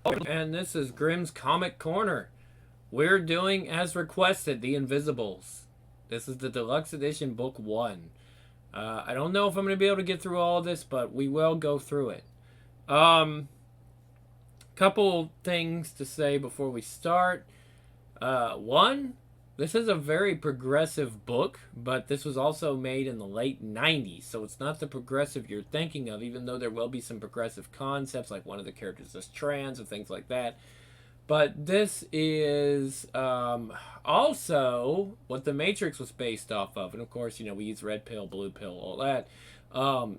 And this is Grimm's Comic Corner. We're doing, as requested, The Invisibles. This is the deluxe edition, book one. I don't know if I'm going to be able to get through all of this, but we will go through it. Couple things to say before we start. One, this is a very progressive book, but this was also made in the late 90s, so it's not the progressive you're thinking of, even though there will be some progressive concepts, like one of the characters is trans and things like that. But this is also what the Matrix was based off of. And of course, we use red pill, blue pill, all that.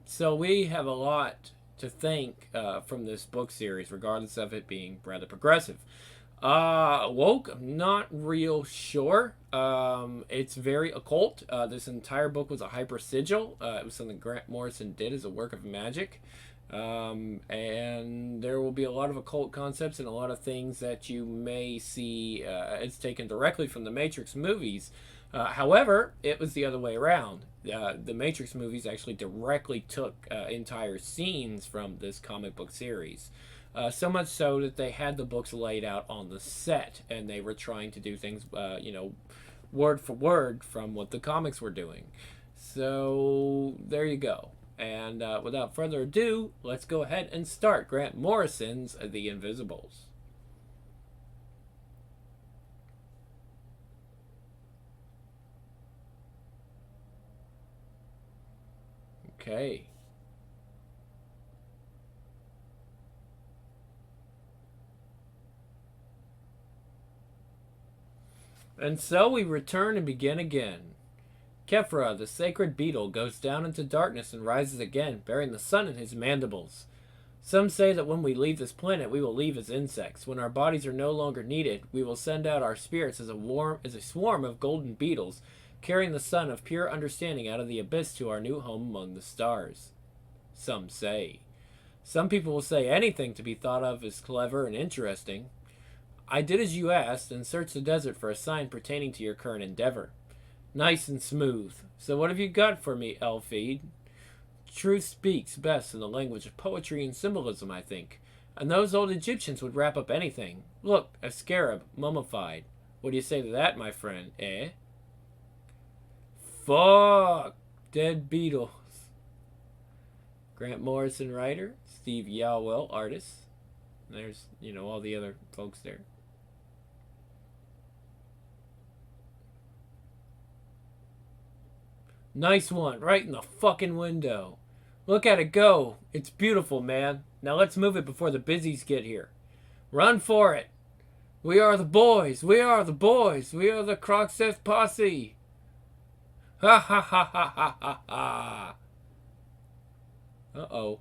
So we have a lot to thank from this book series, regardless of it being rather progressive. Woke, I'm not real sure. It's very occult. This entire book was a hyper sigil. It was something Grant Morrison did as a work of magic. And there will be a lot of occult concepts and a lot of things that you may see it's taken directly from the Matrix movies. However, it was the other way around. The Matrix movies actually directly took entire scenes from this comic book series. So much so that they had the books laid out on the set, and they were trying to do things, word for word from what the comics were doing. So there you go. And without further ado, let's go ahead and start Grant Morrison's The Invisibles. Okay. And so we return and begin again. Kefra, the sacred beetle, goes down into darkness and rises again, bearing the sun in his mandibles. Some say that when we leave this planet, we will leave as insects. When our bodies are no longer needed, we will send out our spirits as a swarm of golden beetles, carrying the sun of pure understanding out of the abyss to our new home among the stars. Some say. Some people will say anything to be thought of as clever and interesting. I did as you asked and searched the desert for a sign pertaining to your current endeavor. Nice and smooth. So what have you got for me, Elfeed? Truth speaks best in the language of poetry and symbolism, I think. And those old Egyptians would wrap up anything. Look, a scarab, mummified. What do you say to that, my friend, eh? Fuck! Dead beetles. Grant Morrison, writer. Steve Yalwell, artist. And there's, all the other folks there. Nice one, right in the fucking window. Look at it go. It's beautiful, man. Now let's move it before the busies get here. Run for it. We are the boys. We are the boys. We are the Crocseth posse. Ha ha ha ha ha ha ha. Uh-oh.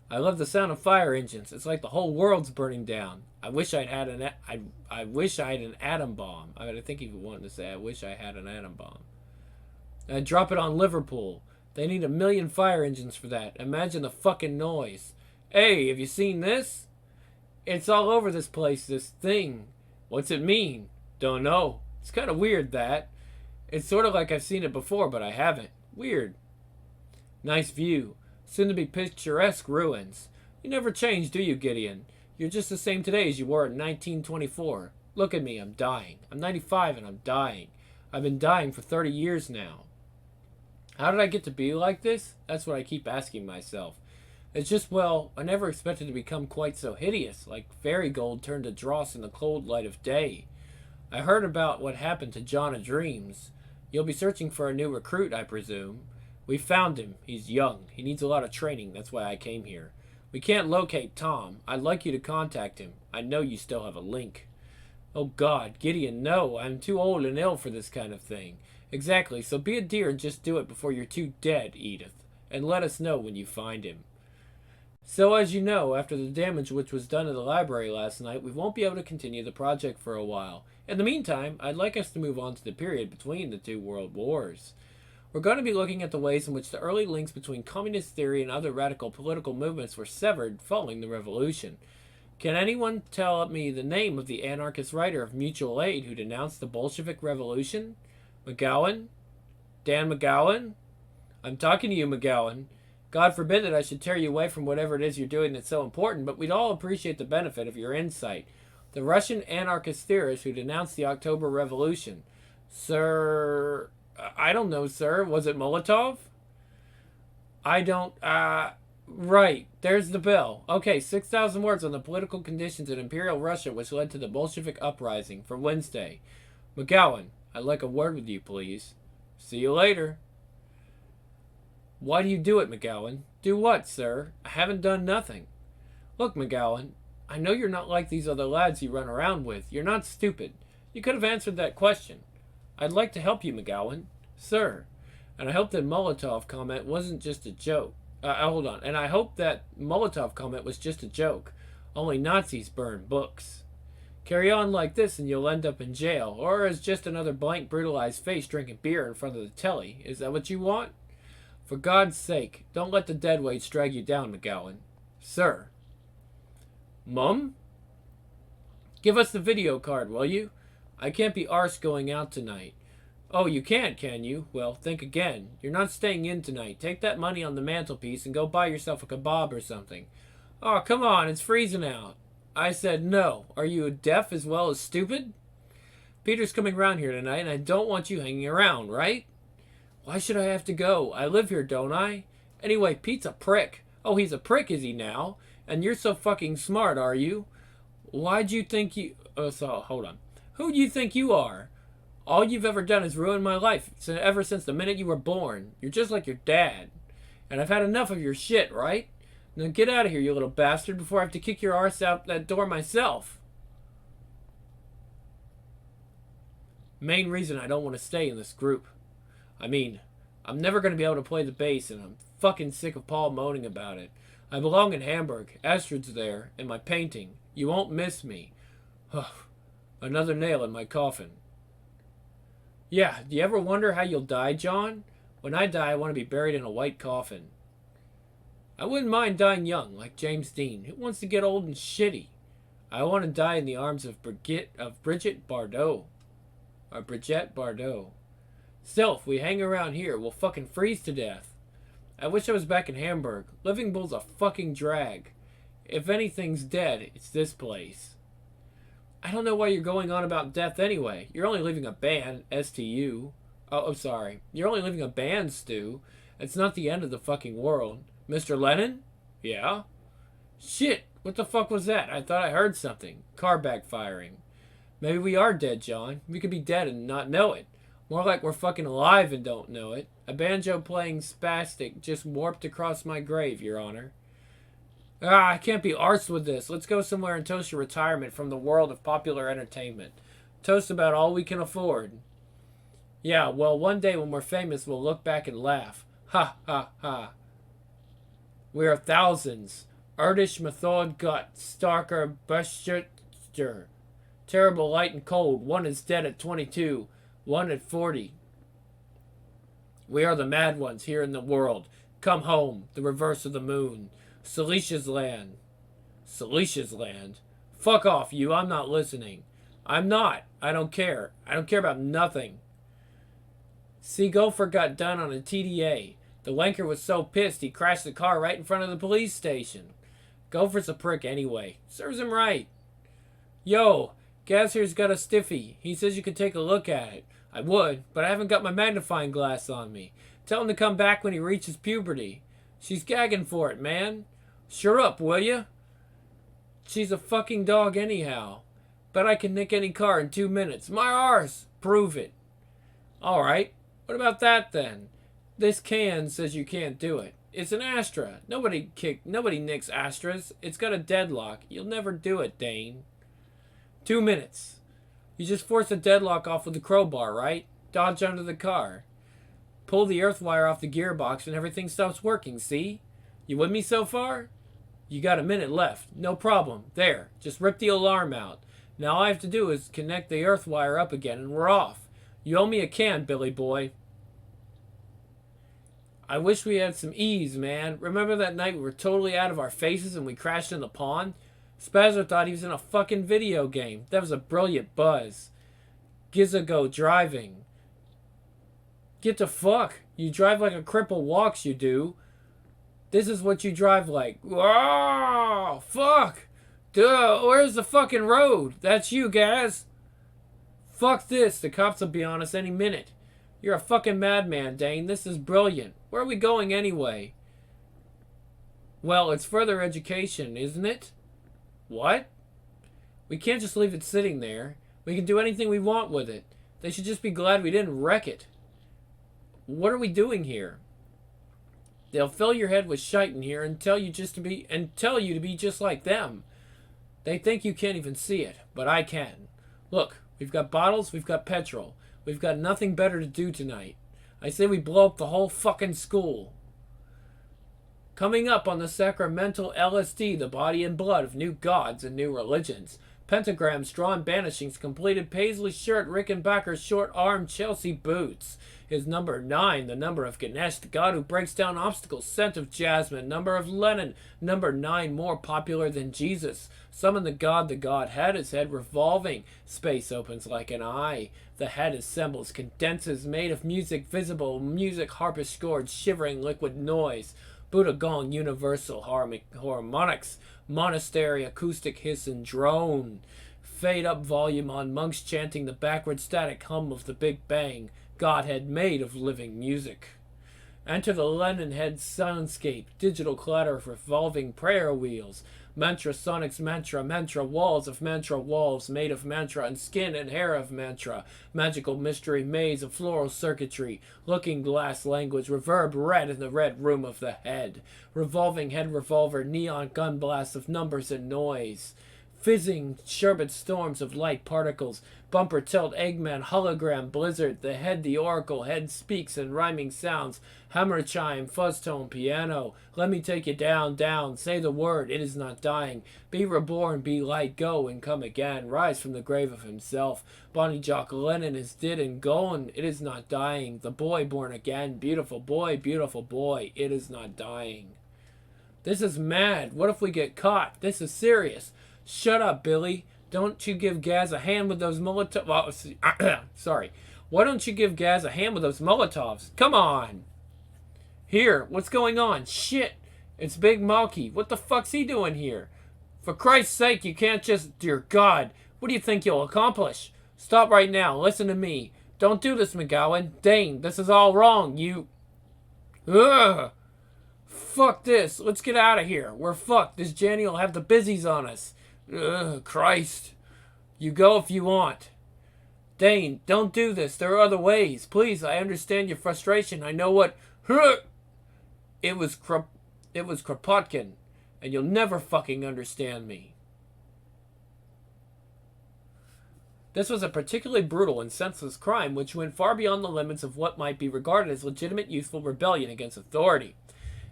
I love the sound of fire engines. It's like the whole world's burning down. I wish I'd had an I wish I had an atom bomb. I think he wanted to say I wish I had an atom bomb. I'd drop it on Liverpool. They need 1,000,000 fire engines for that. Imagine the fucking noise. Hey, have you seen this? It's all over this place, this thing. What's it mean? Don't know. It's kind of weird, that. It's sort of like I've seen it before, but I haven't. Weird. Nice view. Soon to be picturesque ruins. You never change, do you, Gideon? You're just the same today as you were in 1924. Look at me, I'm dying. I'm 95 and I'm dying. I've been dying for 30 years now. How did I get to be like this? That's what I keep asking myself. It's just, well, I never expected to become quite so hideous, like fairy gold turned to dross in the cold light of day. I heard about what happened to John of Dreams. You'll be searching for a new recruit, I presume. We found him. He's young. He needs a lot of training. That's why I came here. We can't locate Tom. I'd like you to contact him. I know you still have a link. Oh God, Gideon, no. I'm too old and ill for this kind of thing. Exactly, so be a dear and just do it before you're too dead, Edith. And let us know when you find him. So as you know, after the damage which was done at the library last night, we won't be able to continue the project for a while. In the meantime, I'd like us to move on to the period between the two world wars. We're going to be looking at the ways in which the early links between communist theory and other radical political movements were severed following the revolution. Can anyone tell me the name of the anarchist writer of Mutual Aid who denounced the Bolshevik Revolution? McGowan? Dan McGowan? I'm talking to you, McGowan. God forbid that I should tear you away from whatever it is you're doing that's so important, but we'd all appreciate the benefit of your insight. The Russian anarchist theorist who denounced the October Revolution. Sir... I don't know, sir. Was it Molotov? I don't... Right. There's the bill. Okay, 6,000 words on the political conditions in Imperial Russia which led to the Bolshevik uprising for Wednesday. McGowan, I'd like a word with you, please. See you later. Why do you do it, McGowan? Do what, sir? I haven't done nothing. Look, McGowan, I know you're not like these other lads you run around with. You're not stupid. You could have answered that question. I'd like to help you, McGowan. Sir. And I hope that Molotov comment wasn't just a joke. Hold on. And I hope that Molotov comment was just a joke. Only Nazis burn books. Carry on like this and you'll end up in jail, or as just another blank, brutalized face drinking beer in front of the telly. Is that what you want? For God's sake, don't let the dead weights drag you down, McGowan. Sir. Mum? Give us the video card, will you? I can't be arsed going out tonight. Oh, you can't, can you? Well, think again. You're not staying in tonight. Take that money on the mantelpiece and go buy yourself a kebab or something. Oh, come on, it's freezing out. I said no. Are you deaf as well as stupid? Peter's coming round here tonight, and I don't want you hanging around, right? Why should I have to go? I live here, don't I? Anyway, Pete's a prick. Oh, he's a prick, is he now? And you're so fucking smart, are you? Why'd you think you... hold on. Who do you think you are? All you've ever done is ruin my life ever since the minute you were born. You're just like your dad. And I've had enough of your shit, right? Now get out of here, you little bastard, before I have to kick your arse out that door myself. Main reason I don't want to stay in this group. I mean, I'm never going to be able to play the bass, and I'm fucking sick of Paul moaning about it. I belong in Hamburg. Astrid's there, and my painting. You won't miss me. Another nail in my coffin. Yeah, do you ever wonder how you'll die, John? When I die, I want to be buried in a white coffin. I wouldn't mind dying young, like James Dean. Who wants to get old and shitty? I want to die in the arms of Brigitte Bardot. Or Brigitte Bardot. Still, if we hang around here, we'll fucking freeze to death. I wish I was back in Hamburg. Living Bull's a fucking drag. If anything's dead, it's this place. I don't know why you're going on about death anyway. You're only leaving a band, STU. Oh, sorry. You're only leaving a band, Stu. It's not the end of the fucking world. Mr. Lennon? Yeah? Shit, what the fuck was that? I thought I heard something. Car backfiring. Maybe we are dead, John. We could be dead and not know it. More like we're fucking alive and don't know it. A banjo-playing spastic just warped across my grave, Your Honor. I can't be arsed with this. Let's go somewhere and toast your retirement from the world of popular entertainment. Toast about all we can afford. Yeah, well, one day when we're famous, we'll look back and laugh. Ha, ha, ha. We are thousands. Erdish, Method, Gut, Starker, Buster. Terrible, light, and cold. One is dead at 22. One at 40. We are the mad ones here in the world. Come home. The reverse of the moon. Silesia's land. Silesia's land? Fuck off, you. I'm not listening. I'm not. I don't care. I don't care about nothing. See, Gopher got done on a TDA. The wanker was so pissed he crashed the car right in front of the police station. Gopher's a prick anyway. Serves him right. Yo, Gaz here's got a stiffy. He says you could take a look at it. I would, but I haven't got my magnifying glass on me. Tell him to come back when he reaches puberty. She's gagging for it, man. Sure up, will ya? She's a fucking dog anyhow. Bet I can nick any car in 2 minutes. My arse! Prove it. Alright. What about that then? This can says you can't do it. It's an Astra. Nobody nicks Astras. It's got a deadlock. You'll never do it, Dane. 2 minutes. You just force the deadlock off with the crowbar, right? Dodge under the car. Pull the earth wire off the gearbox and everything stops working, see? You with me so far? You got a minute left. No problem. There. Just rip the alarm out. Now all I have to do is connect the earth wire up again and we're off. You owe me a can, Billy boy. I wish we had some ease, man. Remember that night we were totally out of our faces and we crashed in the pond? Spazzo thought he was in a fucking video game. That was a brilliant buzz. Gizzago driving. Get the fuck. You drive like a cripple walks, you do. This is what you drive like. Whoa, fuck. Duh, where's the fucking road? That's you, Gaz. Fuck this. The cops will be on us any minute. You're a fucking madman, Dane. This is brilliant. Where are we going anyway? Well, it's further education, isn't it? What? We can't just leave it sitting there. We can do anything we want with it. They should just be glad we didn't wreck it. What are we doing here? They'll fill your head with shite in here and tell you to be just like them. They think you can't even see it, but I can. Look, we've got bottles, we've got petrol. We've got nothing better to do tonight. I say we blow up the whole fucking school. Coming up on the sacramental LSD, the body and blood of new gods and new religions. Pentagrams, drawn banishings, completed Paisley's shirt, Rickenbacker's short-armed Chelsea boots. His number 9, the number of Ganesh, the god who breaks down obstacles, scent of jasmine, number of Lenin, number 9, more popular than Jesus. Summon the god had his head revolving. Space opens like an eye. The head assembles, condenses, made of music visible, music harpist scored, shivering liquid noise. Buddha gong, universal harmonics, monastery, acoustic hiss and drone. Fade up volume on monks chanting the backward static hum of the Big Bang. Godhead made of living music. Enter the Lenin head soundscape, digital clatter of revolving prayer wheels. Mantra sonics mantra walls of mantra walls made of mantra and skin and hair of mantra. Magical mystery maze of floral circuitry. Looking glass language, reverb red in the red room of the head. Revolving head revolver, neon gun blasts of numbers and noise. Fizzing sherbet storms of light particles. Bumper tilt Eggman hologram blizzard. The head the oracle. Head speaks in rhyming sounds. Hammer chime fuzz tone piano. Let me take you down down. Say the word. It is not dying. Be reborn. Be light. Go and come again. Rise from the grave of himself. Bonnie Jock Lennon is dead and gone. It is not dying. The boy born again. Beautiful boy. Beautiful boy. It is not dying. This is mad. What if we get caught? This is serious. Shut up, Billy. Don't you give Gaz a hand with those Molotovs. Sorry. Why don't you give Gaz a hand with those Molotovs? Come on. Here, what's going on? Shit. It's Big Malky. What the fuck's he doing here? For Christ's sake, you can't just... Dear God. What do you think you'll accomplish? Stop right now. Listen to me. Don't do this, McGowan. Dane, this is all wrong. You... Ugh. Fuck this. Let's get out of here. We're fucked. This Janny will have the busies on us. Ugh, Christ. You go if you want. Dane, don't do this. There are other ways. Please, I understand your frustration. I know what... It was Kropotkin, and you'll never fucking understand me. This was a particularly brutal and senseless crime which went far beyond the limits of what might be regarded as legitimate youthful rebellion against authority.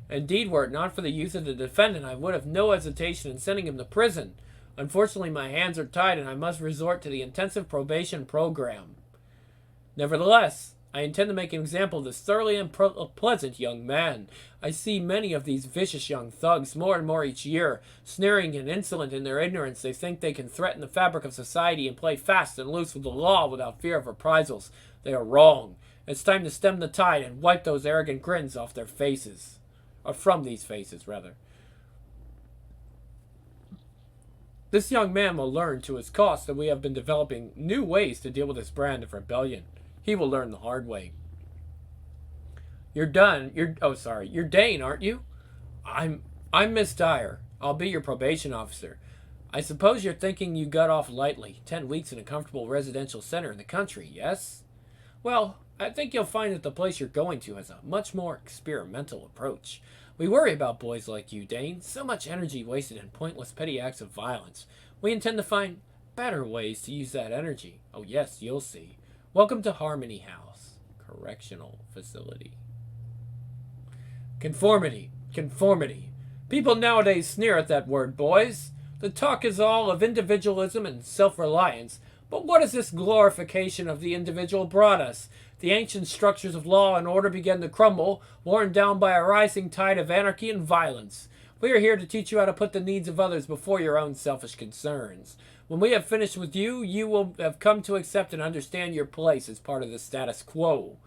Indeed, were it not for the youth of the defendant, I would have no hesitation in sending him to prison. Unfortunately, my hands are tied and I must resort to the intensive probation program. Nevertheless, I intend to make an example of this thoroughly unpleasant young man. I see many of these vicious young thugs, more and more each year. Sneering and insolent in their ignorance, they think they can threaten the fabric of society and play fast and loose with the law without fear of reprisals. They are wrong. It's time to stem the tide and wipe those arrogant grins off their faces. Or from these faces, rather. This young man will learn to his cost that we have been developing new ways to deal with this brand of rebellion. He will learn the hard way. You're Dane, aren't you? I'm Miss Dyer. I'll be your probation officer. I suppose you're thinking you got off lightly. 10 weeks in a comfortable residential center in the country, yes? Well, I think you'll find that the place you're going to has a much more experimental approach. We worry about boys like you, Dane. So much energy wasted in pointless petty acts of violence. We intend to find better ways to use that energy. Oh yes, you'll see. Welcome to Harmony House. Correctional Facility. Conformity. Conformity. People nowadays sneer at that word, boys. The talk is all of individualism and self-reliance. But what has this glorification of the individual brought us? The ancient structures of law and order began to crumble, worn down by a rising tide of anarchy and violence. We are here to teach you how to put the needs of others before your own selfish concerns. When we have finished with you, you will have come to accept and understand your place as part of the status quo.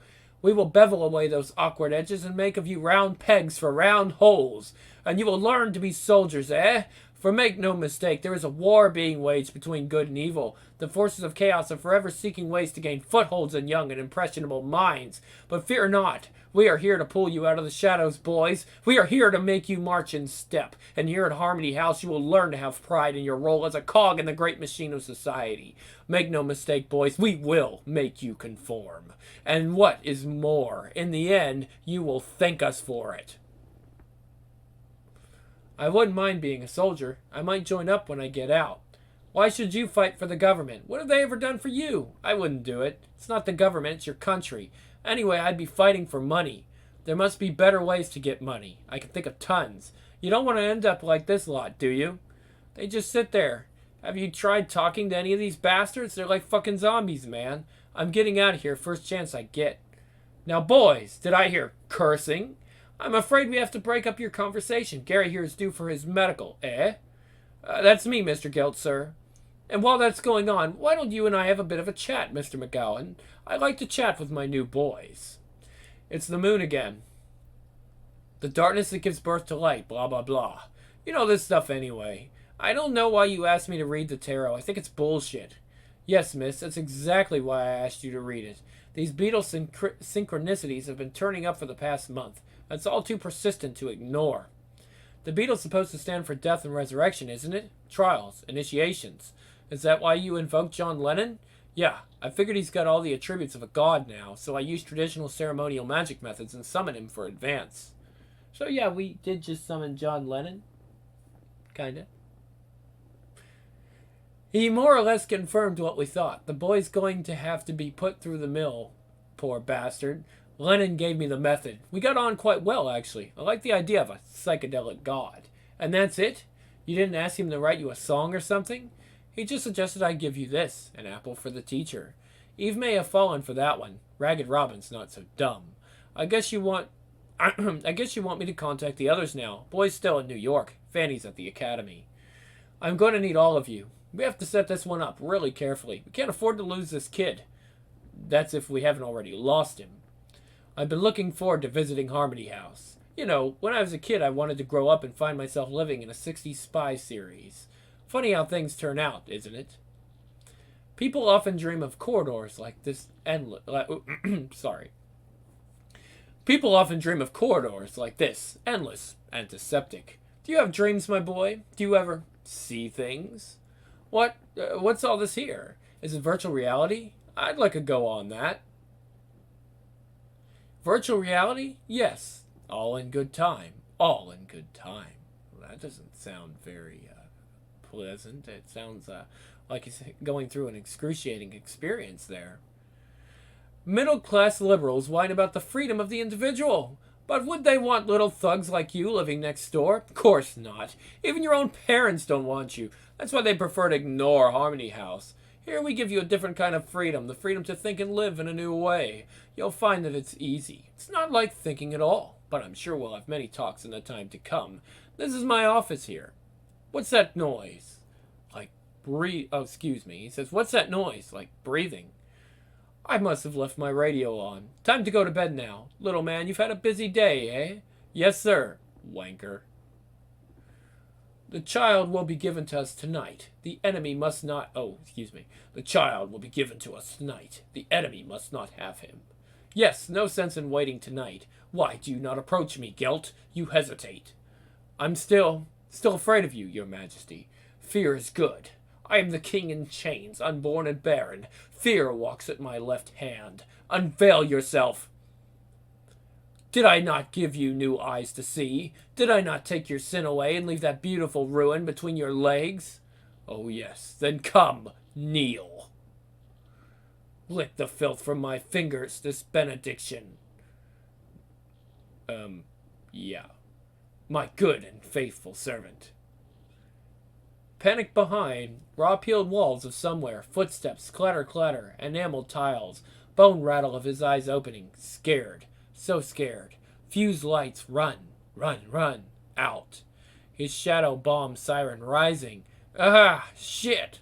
We will bevel away those awkward edges and make of you round pegs for round holes. And you will learn to be soldiers, eh? For make no mistake, there is a war being waged between good and evil. The forces of chaos are forever seeking ways to gain footholds in young and impressionable minds. But fear not. We are here to pull you out of the shadows, boys. We are here to make you march in step. And here at Harmony House, you will learn to have pride in your role as a cog in the great machine of society. Make no mistake, boys, we will make you conform. And what is more, in the end, you will thank us for it. I wouldn't mind being a soldier. I might join up when I get out. Why should you fight for the government? What have they ever done for you? I wouldn't do it. It's not the government, it's your country. Anyway, I'd be fighting for money. There must be better ways to get money. I can think of tons. You don't want to end up like this lot, do you? They just sit there. Have you tried talking to any of these bastards? They're like fucking zombies, man. I'm getting out of here first chance I get. Now, boys, did I hear cursing? I'm afraid we have to break up your conversation. Gary here is due for his medical, eh? That's me, Mr. Gelt, sir. And while that's going on, why don't you and I have a bit of a chat, Mr. McGowan? I like to chat with my new boys. It's the moon again. The darkness that gives birth to light, blah, blah, blah. You know this stuff anyway. I don't know why you asked me to read the tarot. I think it's bullshit. Yes, miss, that's exactly why I asked you to read it. These beetle synchronicities have been turning up for the past month. That's all too persistent to ignore. The beetle's supposed to stand for death and resurrection, isn't it? Trials, initiations. Is that why you invoked John Lennon? Yeah, I figured he's got all the attributes of a god now, so I used traditional ceremonial magic methods and summoned him for advance. So yeah, we did just summon John Lennon. Kinda. He more or less confirmed what we thought. The boy's going to have to be put through the mill. Poor bastard. Lennon gave me the method. We got on quite well, actually. I like the idea of a psychedelic god. And that's it? You didn't ask him to write you a song or something? He just suggested I give you this, an apple for the teacher. Eve may have fallen for that one. Ragged Robin's not so dumb. I guess you want me to contact the others now. Boy's still in New York. Fanny's at the academy. I'm going to need all of you. We have to set this one up really carefully. We can't afford to lose this kid. That's if we haven't already lost him. I've been looking forward to visiting Harmony House. You know, when I was a kid, I wanted to grow up and find myself living in a 60s spy series. Funny how things turn out, isn't it? People often dream of corridors like this endless... sorry. People often dream of corridors like this, endless, antiseptic. Do you have dreams, my boy? Do you ever see things? What's all this here? Is it virtual reality? I'd like a go on that. Virtual reality? Yes. All in good time. All in good time. Well, that doesn't sound very pleasant. It sounds like he's going through an excruciating experience there. Middle-class liberals whine about the freedom of the individual. But would they want little thugs like you living next door? Of course not. Even your own parents don't want you. That's why they prefer to ignore Harmony House. Here we give you a different kind of freedom, the freedom to think and live in a new way. You'll find that it's easy. It's not like thinking at all, but I'm sure we'll have many talks in the time to come. This is my office here. What's that noise? Like oh, excuse me. He says, what's that noise? Like breathing. I must have left my radio on. Time to go to bed now. Little man, you've had a busy day, eh? Yes, sir. Wanker. The child will be given to us tonight. The enemy must not... Oh, excuse me. The child will be given to us tonight. The enemy must not have him. Yes, no sense in waiting tonight. Why do you not approach me, Gelt? You hesitate. I'm still afraid of you, your majesty. Fear is good. I am the king in chains, unborn and barren. Fear walks at my left hand. Unveil yourself. Did I not give you new eyes to see? Did I not take your sin away and leave that beautiful ruin between your legs? Oh yes, then come, kneel. Lick the filth from my fingers, this benediction. Yeah. My good and faithful servant. Panic behind, raw-peeled walls of somewhere, footsteps, clatter-clatter, enameled tiles, bone rattle of his eyes opening, scared. So scared. Fuse lights, run, out. His shadow bomb siren rising. Ah, shit.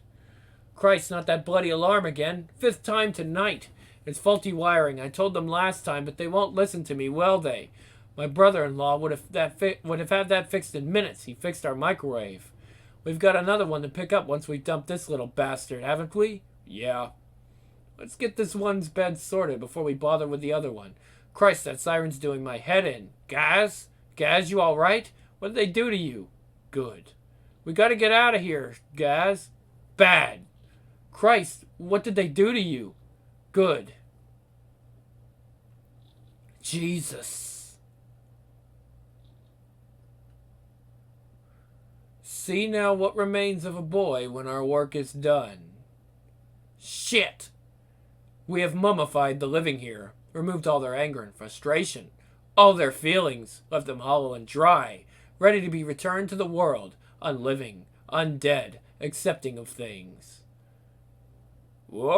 Christ, not that bloody alarm again. 5th time tonight. It's faulty wiring. I told them last time, but they won't listen to me, will they? My brother-in-law would have had that fixed in minutes. He fixed our microwave. We've got another one to pick up once we dump this little bastard, haven't we? Yeah. Let's get this one's bed sorted before we bother with the other one. Christ, that siren's doing my head in. Gaz? Gaz, you alright? What did they do to you? Good. We gotta get out of here, Gaz. Bad. Christ, what did they do to you? Good. Jesus. See now what remains of a boy when our work is done. Shit! We have mummified the living here, removed all their anger and frustration, all their feelings, left them hollow and dry, ready to be returned to the world, unliving, undead, accepting of things. Whoa!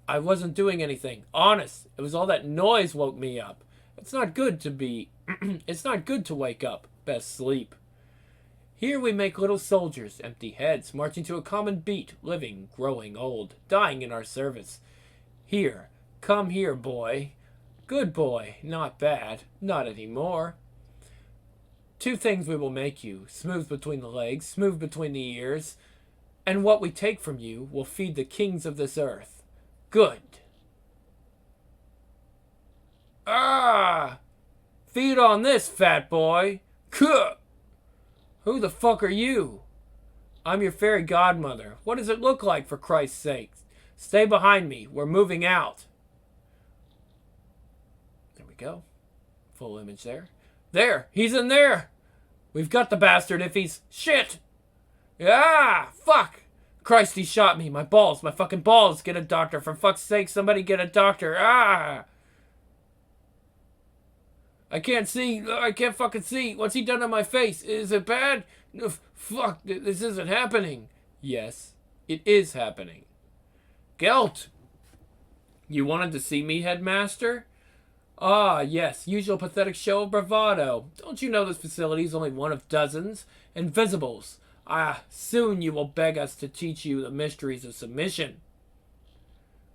I wasn't doing anything. Honest. It was all that noise woke me up. It's not good to be... it's not good to wake up. Best sleep. Here we make little soldiers, empty heads, marching to a common beat, living, growing old, dying in our service. Here. Come here, boy. Good boy. Not bad. Not any more. Two things we will make you. Smooth between the legs, smooth between the ears. And what we take from you will feed the kings of this earth. Good. Ah! Feed on this, fat boy. Kuh! Who the fuck are you? I'm your fairy godmother. What does it look like, for Christ's sake? Stay behind me. We're moving out. There we go. Full image there. There! He's in there! We've got the bastard if he's... Shit! Ah! Fuck! Christ, he shot me. My balls. My fucking balls. Get a doctor. For fuck's sake, somebody get a doctor. Ah! I can't see. I can't fucking see. What's he done to my face? Is it bad? No, fuck. This isn't happening. Yes, it is happening. Gelt! You wanted to see me, headmaster? Ah, yes. Usual pathetic show of bravado. Don't you know this facility is only one of dozens? Invisibles. Ah, soon you will beg us to teach you the mysteries of submission.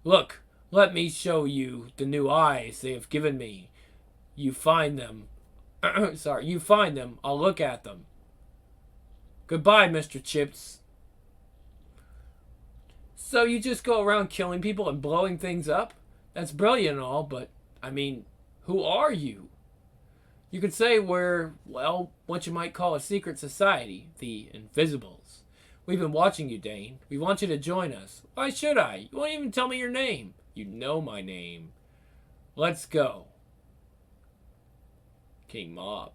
Look, let me show you the new eyes they have given me. You find them. Sorry, you find them. I'll look at them. Goodbye, Mr. Chips. So you just go around killing people and blowing things up? That's brilliant and all, but, I mean, who are you? You could say we're, well, what you might call a secret society, the Invisibles. We've been watching you, Dane. We want you to join us. Why should I? You won't even tell me your name. You know my name. Let's go. King Mob.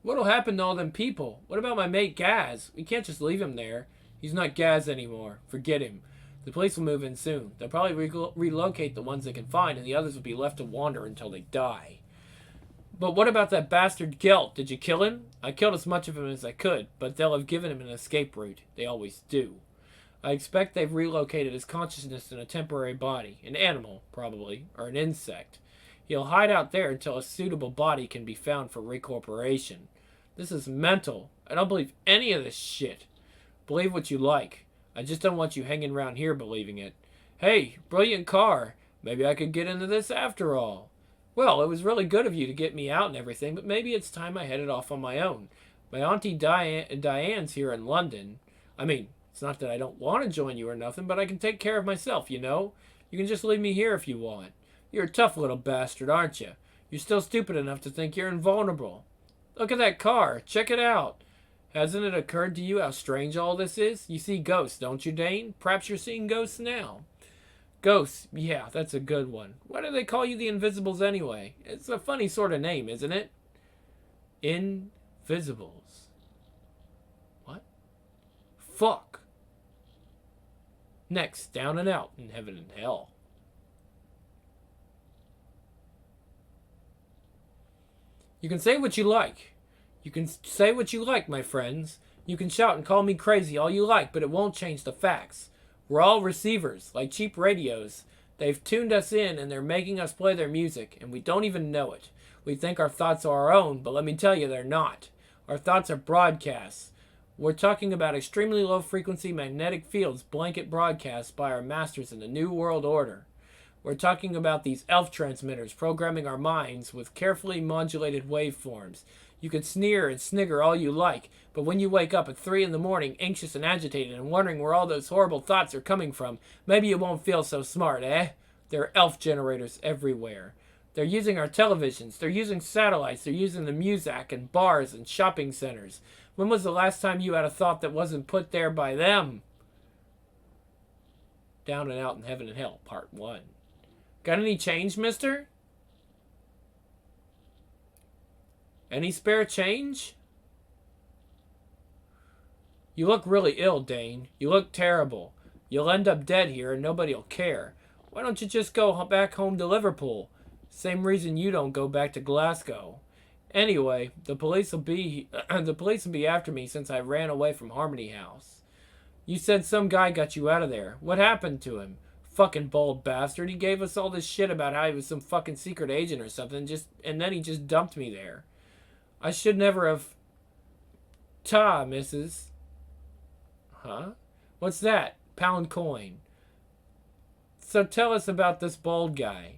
What'll happen to all them people? What about my mate Gaz? We can't just leave him there. He's not Gaz anymore. Forget him. The police will move in soon. They'll probably relocate the ones they can find, and the others will be left to wander until they die. But what about that bastard Gelt? Did you kill him? I killed as much of him as I could, but they'll have given him an escape route. They always do. I expect they've relocated his consciousness in a temporary body. An animal, probably, or an insect. He'll hide out there until a suitable body can be found for recorporation. This is mental. I don't believe any of this shit. Believe what you like. I just don't want you hanging around here believing it. Hey, brilliant car. Maybe I could get into this after all. Well, it was really good of you to get me out and everything, but maybe it's time I headed off on my own. My auntie Diane's here in London. I mean, it's not that I don't want to join you or nothing, but I can take care of myself, you know? You can just leave me here if you want. You're a tough little bastard, aren't you? You're still stupid enough to think you're invulnerable. Look at that car. Check it out. Hasn't it occurred to you how strange all this is? You see ghosts, don't you, Dane? Perhaps you're seeing ghosts now. Ghosts, yeah, that's a good one. Why do they call you the Invisibles anyway? It's a funny sort of name, isn't it? Invisibles. What? Fuck. Next, down and out in heaven and hell. You can say what you like. You can say what you like, my friends. You can shout and call me crazy all you like, but it won't change the facts. We're all receivers, like cheap radios. They've tuned us in and they're making us play their music, and we don't even know it. We think our thoughts are our own, but let me tell you, they're not. Our thoughts are broadcasts. We're talking about extremely low frequency magnetic fields blanket broadcast by our masters in the New World Order. We're talking about these elf transmitters programming our minds with carefully modulated waveforms. You can sneer and snigger all you like, but when you wake up at 3 in the morning, anxious and agitated and wondering where all those horrible thoughts are coming from, maybe you won't feel so smart, eh? There are elf generators everywhere. They're using our televisions, they're using satellites, they're using the Muzak and bars and shopping centers. When was the last time you had a thought that wasn't put there by them? Down and Out in Heaven and Hell, Part 1. Got any change, mister? Any spare change? You look really ill, Dane. You look terrible. You'll end up dead here and nobody'll care. Why don't you just go back home to Liverpool? Same reason you don't go back to Glasgow. Anyway, the police will be after me since I ran away from Harmony House. You said some guy got you out of there. What happened to him? Fucking bald bastard. He gave us all this shit about how he was some fucking secret agent or something, and then he just dumped me there. I should never have... Ta, missus. Huh? What's that? Pound coin. So tell us about this bald guy.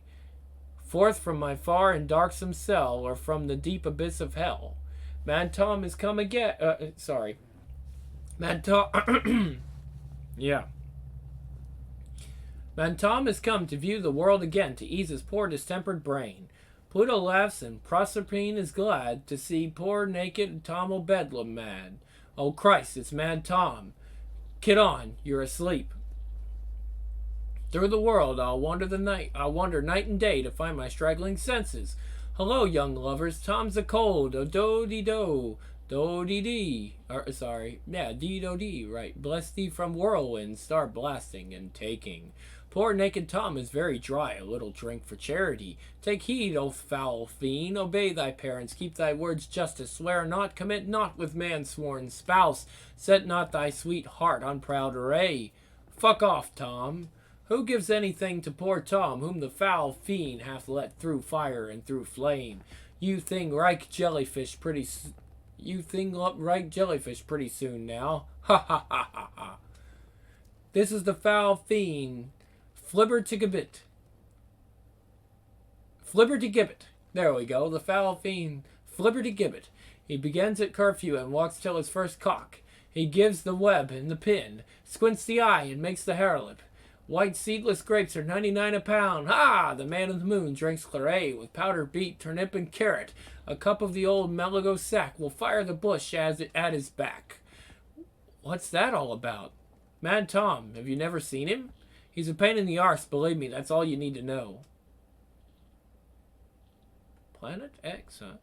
Forth from my far and darksome cell, or from the deep abyss of hell. Mad Tom has come again. Mad Tom... yeah. Mad Tom has come to view the world again to ease his poor distempered brain. Pluto laughs and Proserpine is glad to see poor naked Tom O'Bedlam mad. Oh Christ, it's Mad Tom. Kid on, you're asleep. Through the world I'll wander night and day to find my straggling senses. Hello, young lovers, Tom's a cold, do-do-dee-do, do-dee-dee. Dee-do-dee, right. Bless thee from whirlwinds, start blasting and taking. Poor naked Tom is very dry, a little drink for charity. Take heed, O foul fiend, obey thy parents, keep thy words justice, swear not, commit not with man's sworn spouse, set not thy sweet heart on proud array. Fuck off, Tom. Who gives anything to poor Tom, whom the foul fiend hath let through fire and through flame? You thing like jellyfish pretty soon now. Ha ha ha ha ha. This is the foul fiend. Flibbertigibbet. There we go. The foul fiend. Flibbertigibbet. He begins at curfew and walks till his first cock. He gives the web and the pin, squints the eye and makes the harelip. White seedless grapes are 99 a pound. Ha! The man of the moon drinks claret with powdered beet, turnip, and carrot. A cup of the old Malago sack will fire the bush at his back. What's that all about? Mad Tom, have you never seen him? He's a pain in the arse, believe me, that's all you need to know. Planet X, huh?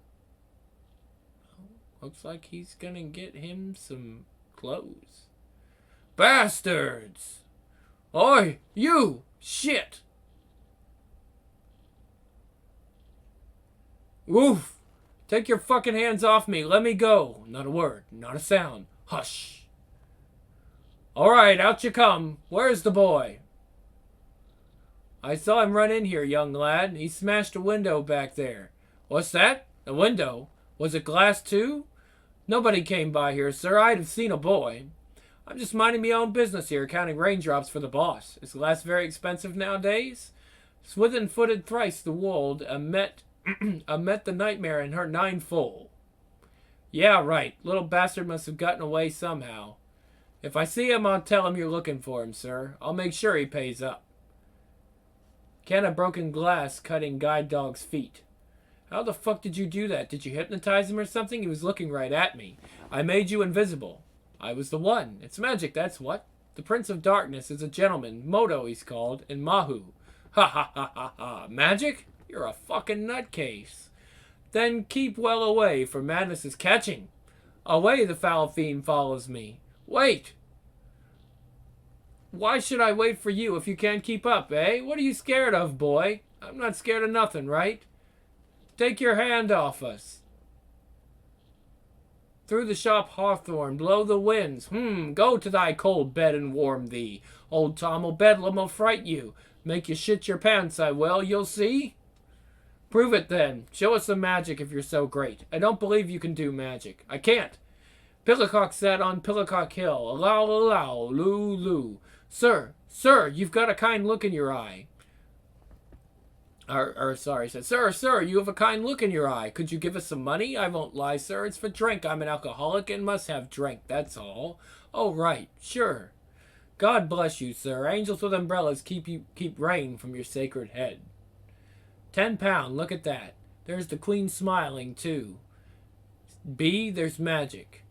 Looks like he's gonna get him some clothes. Bastards! Oi, you! Shit! Oof! Take your fucking hands off me, let me go. Not a word, not a sound. Hush! Alright, out you come. Where's the boy? I saw him run in here, young lad. He smashed a window back there. What's that? A window? Was it glass too? Nobody came by here, sir. I'd have seen a boy. I'm just minding my own business here, counting raindrops for the boss. Is glass very expensive nowadays? Swithin-footed thrice the wold, met the nightmare in her ninefold. Yeah, right. Little bastard must have gotten away somehow. If I see him, I'll tell him you're looking for him, sir. I'll make sure he pays up. Can of broken glass cutting guide dog's feet. How the fuck did you do that? Did you hypnotize him or something? He was looking right at me. I made you invisible. I was the one. It's magic, that's what. The Prince of Darkness is a gentleman. Moto, he's called. And Mahu. Ha ha ha ha ha. Magic? You're a fucking nutcase. Then keep well away, for madness is catching. Away the foul fiend follows me. Wait! Why should I wait for you if you can't keep up, eh? What are you scared of, boy? I'm not scared of nothing, right? Take your hand off us. Through the shop hawthorn blow the winds. Go to thy cold bed and warm thee. Old Tom O'Bedlam will fright you. Make you shit your pants, I will, you'll see. Prove it then. Show us some magic if you're so great. I don't believe you can do magic. I can't. Pillicock sat on Pillicock Hill. Allow, allow, loo, loo. Sir, sir, you've got a kind look in your eye. Sorry, said, sir, you have a kind look in your eye. Could you give us some money? I won't lie, sir. It's for drink. I'm an alcoholic and must have drink, that's all. Oh, right, sure. God bless you, sir. Angels with umbrellas keep rain from your sacred head. £10, look at that. There's the Queen smiling, too. B, there's magic.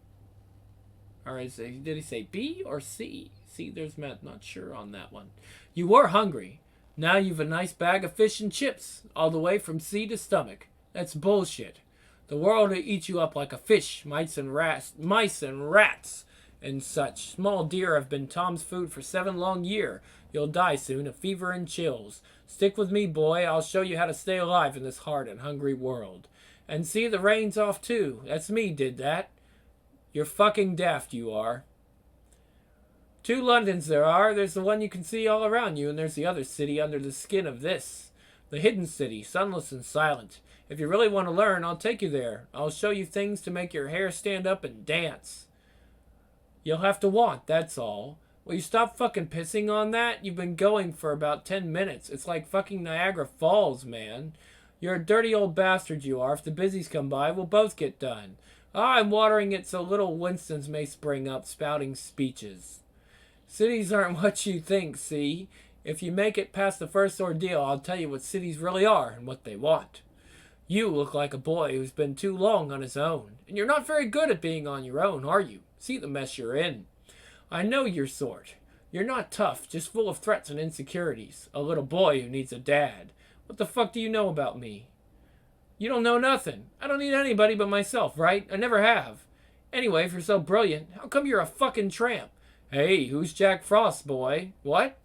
Alright, so did he say B or C? C, there's magic. Not sure on that one. You were hungry. Now you've a nice bag of fish and chips, all the way from sea to stomach. That's bullshit. The world will eat you up like a fish, mice and rats, and such. Small deer have been Tom's food for 7 long years. You'll die soon of fever and chills. Stick with me, boy. I'll show you how to stay alive in this hard and hungry world. And see, the rain's off too. That's me did that. You're fucking daft, you are. 2 Londons there are. There's the one you can see all around you, and there's the other city under the skin of this. The hidden city, sunless and silent. If you really want to learn, I'll take you there. I'll show you things to make your hair stand up and dance. You'll have to want, that's all. Will you stop fucking pissing on that? You've been going for about 10 minutes. It's like fucking Niagara Falls, man. You're a dirty old bastard, you are. If the busies come by, we'll both get done. I'm watering it so little Winstons may spring up, spouting speeches. Cities aren't what you think, see? If you make it past the first ordeal, I'll tell you what cities really are and what they want. You look like a boy who's been too long on his own. And you're not very good at being on your own, are you? See the mess you're in. I know your sort. You're not tough, just full of threats and insecurities. A little boy who needs a dad. What the fuck do you know about me? You don't know nothing. I don't need anybody but myself, right? I never have. Anyway, if you're so brilliant, how come you're a fucking tramp? Hey, who's Jack Frost, boy? What?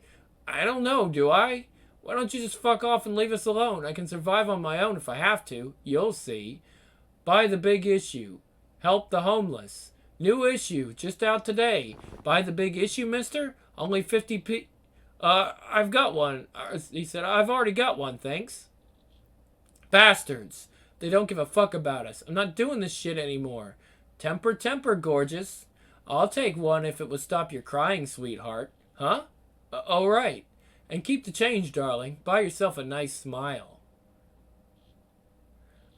I don't know, do I? Why don't you just fuck off and leave us alone? I can survive on my own if I have to. You'll see. Buy the big issue. Help the homeless. New issue, just out today. Buy the big issue, mister? Only 50p... I've got one. He said, I've already got one, thanks. Bastards. They don't give a fuck about us. I'm not doing this shit anymore. Temper, temper, gorgeous. I'll take one if it would stop your crying, sweetheart. Huh? All right. And keep the change, darling. Buy yourself a nice smile.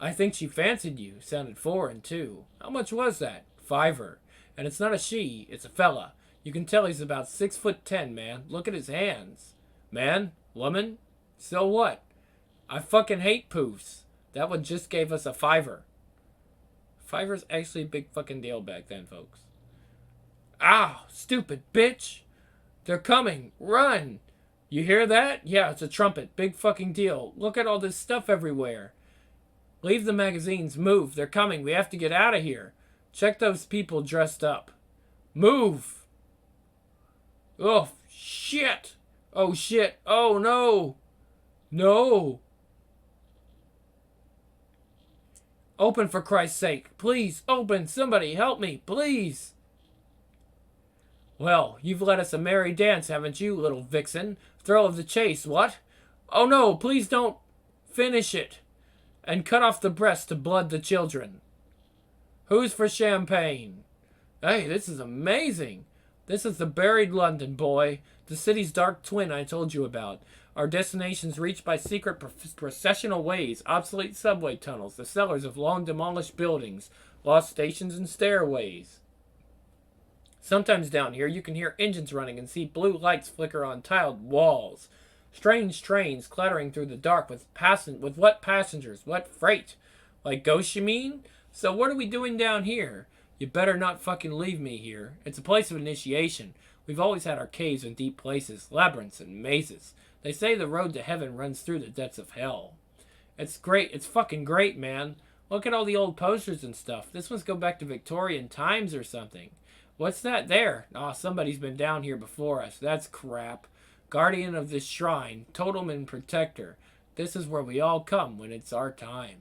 I think she fancied you. Sounded foreign, too. How much was that? $5. And it's not a she, it's a fella. You can tell he's about 6'10", man. Look at his hands. Man? Woman? So what? I fucking hate poofs. That one just gave us a $5. $5's actually a big fucking deal back then, folks. Ah, stupid bitch. They're coming. Run. You hear that? Yeah, it's a trumpet. Big fucking deal. Look at all this stuff everywhere. Leave the magazines. Move. They're coming. We have to get out of here. Check those people dressed up. Move. Oh, shit. Oh, shit. Oh, no. No. Open for Christ's sake. Please, open. Somebody help me. Please. Well, you've led us a merry dance, haven't you, little vixen? Thrill of the chase, what? Oh, no, please don't finish it. And cut off the breast to blood the children. Who's for champagne? Hey, this is amazing. This is the buried London, boy. The city's dark twin I told you about. Our destination's reached by secret processional ways, obsolete subway tunnels, the cellars of long demolished buildings, lost stations and stairways. Sometimes down here you can hear engines running and see blue lights flicker on tiled walls. Strange trains clattering through the dark with what passengers, what freight? Like ghosts, you mean? So what are we doing down here? You better not fucking leave me here. It's a place of initiation. We've always had our caves and deep places, labyrinths and mazes. They say the road to heaven runs through the depths of hell. It's great. It's fucking great, man. Look at all the old posters and stuff. This must go back to Victorian times or something. What's that there? Aw, somebody's been down here before us. That's crap. Guardian of this shrine, totem and protector. This is where we all come when it's our time.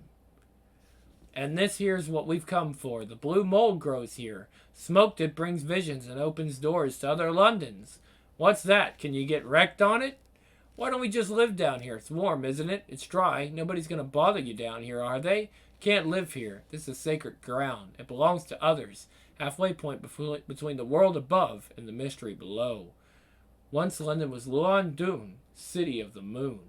And this here's what we've come for. The blue mold grows here. Smoked it brings visions and opens doors to other Londons. What's that? Can you get wrecked on it? Why don't we just live down here? It's warm, isn't it? It's dry. Nobody's going to bother you down here, are they? Can't live here. This is sacred ground. It belongs to others. halfway point between the world above and the mystery below. Once London was Luandun, city of the moon.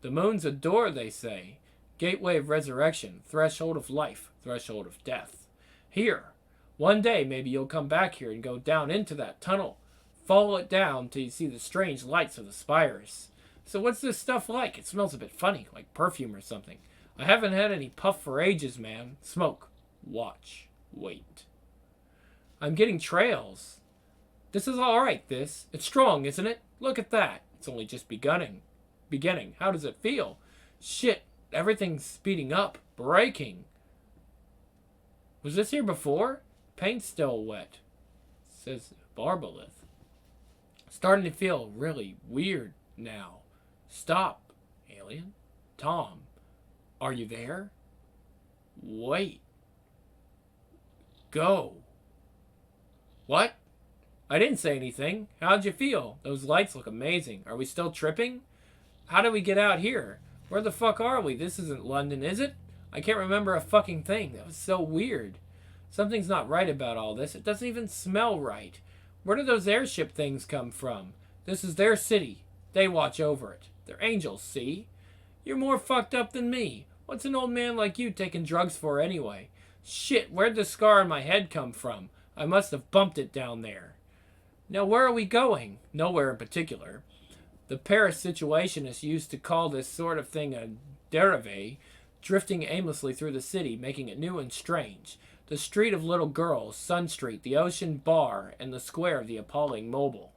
The moon's a door, they say, gateway of resurrection, threshold of life, threshold of death. Here, one day maybe you'll come back here and go down into that tunnel. Follow it down till you see the strange lights of the spires. So what's this stuff like? It smells a bit funny, like perfume or something. I haven't had any puff for ages, man. Smoke. Watch. Wait. I'm getting trails. This is alright, this. It's strong, isn't it? Look at that. It's only just beginning. How does it feel? Shit. Everything's speeding up. Braking. Was this here before? Paint's still wet. Says Barbalith. Starting to feel really weird now. Stop, alien. Tom, are you there? Wait. Go. What? I didn't say anything. How'd you feel? Those lights look amazing. Are we still tripping? How do we get out here? Where the fuck are we? This isn't London, is it? I can't remember a fucking thing. That was so weird. Something's not right about all this. It doesn't even smell right. Where do those airship things come from? This is their city. They watch over it. They're angels, see? You're more fucked up than me. What's an old man like you taking drugs for anyway? Shit, where'd the scar on my head come from? I must have bumped it down there. Now where are we going? Nowhere in particular. The Paris situationists used to call this sort of thing a dérivé, drifting aimlessly through the city, making it new and strange. The street of little girls, Sun Street, the Ocean Bar, and the square of the appalling Mobile.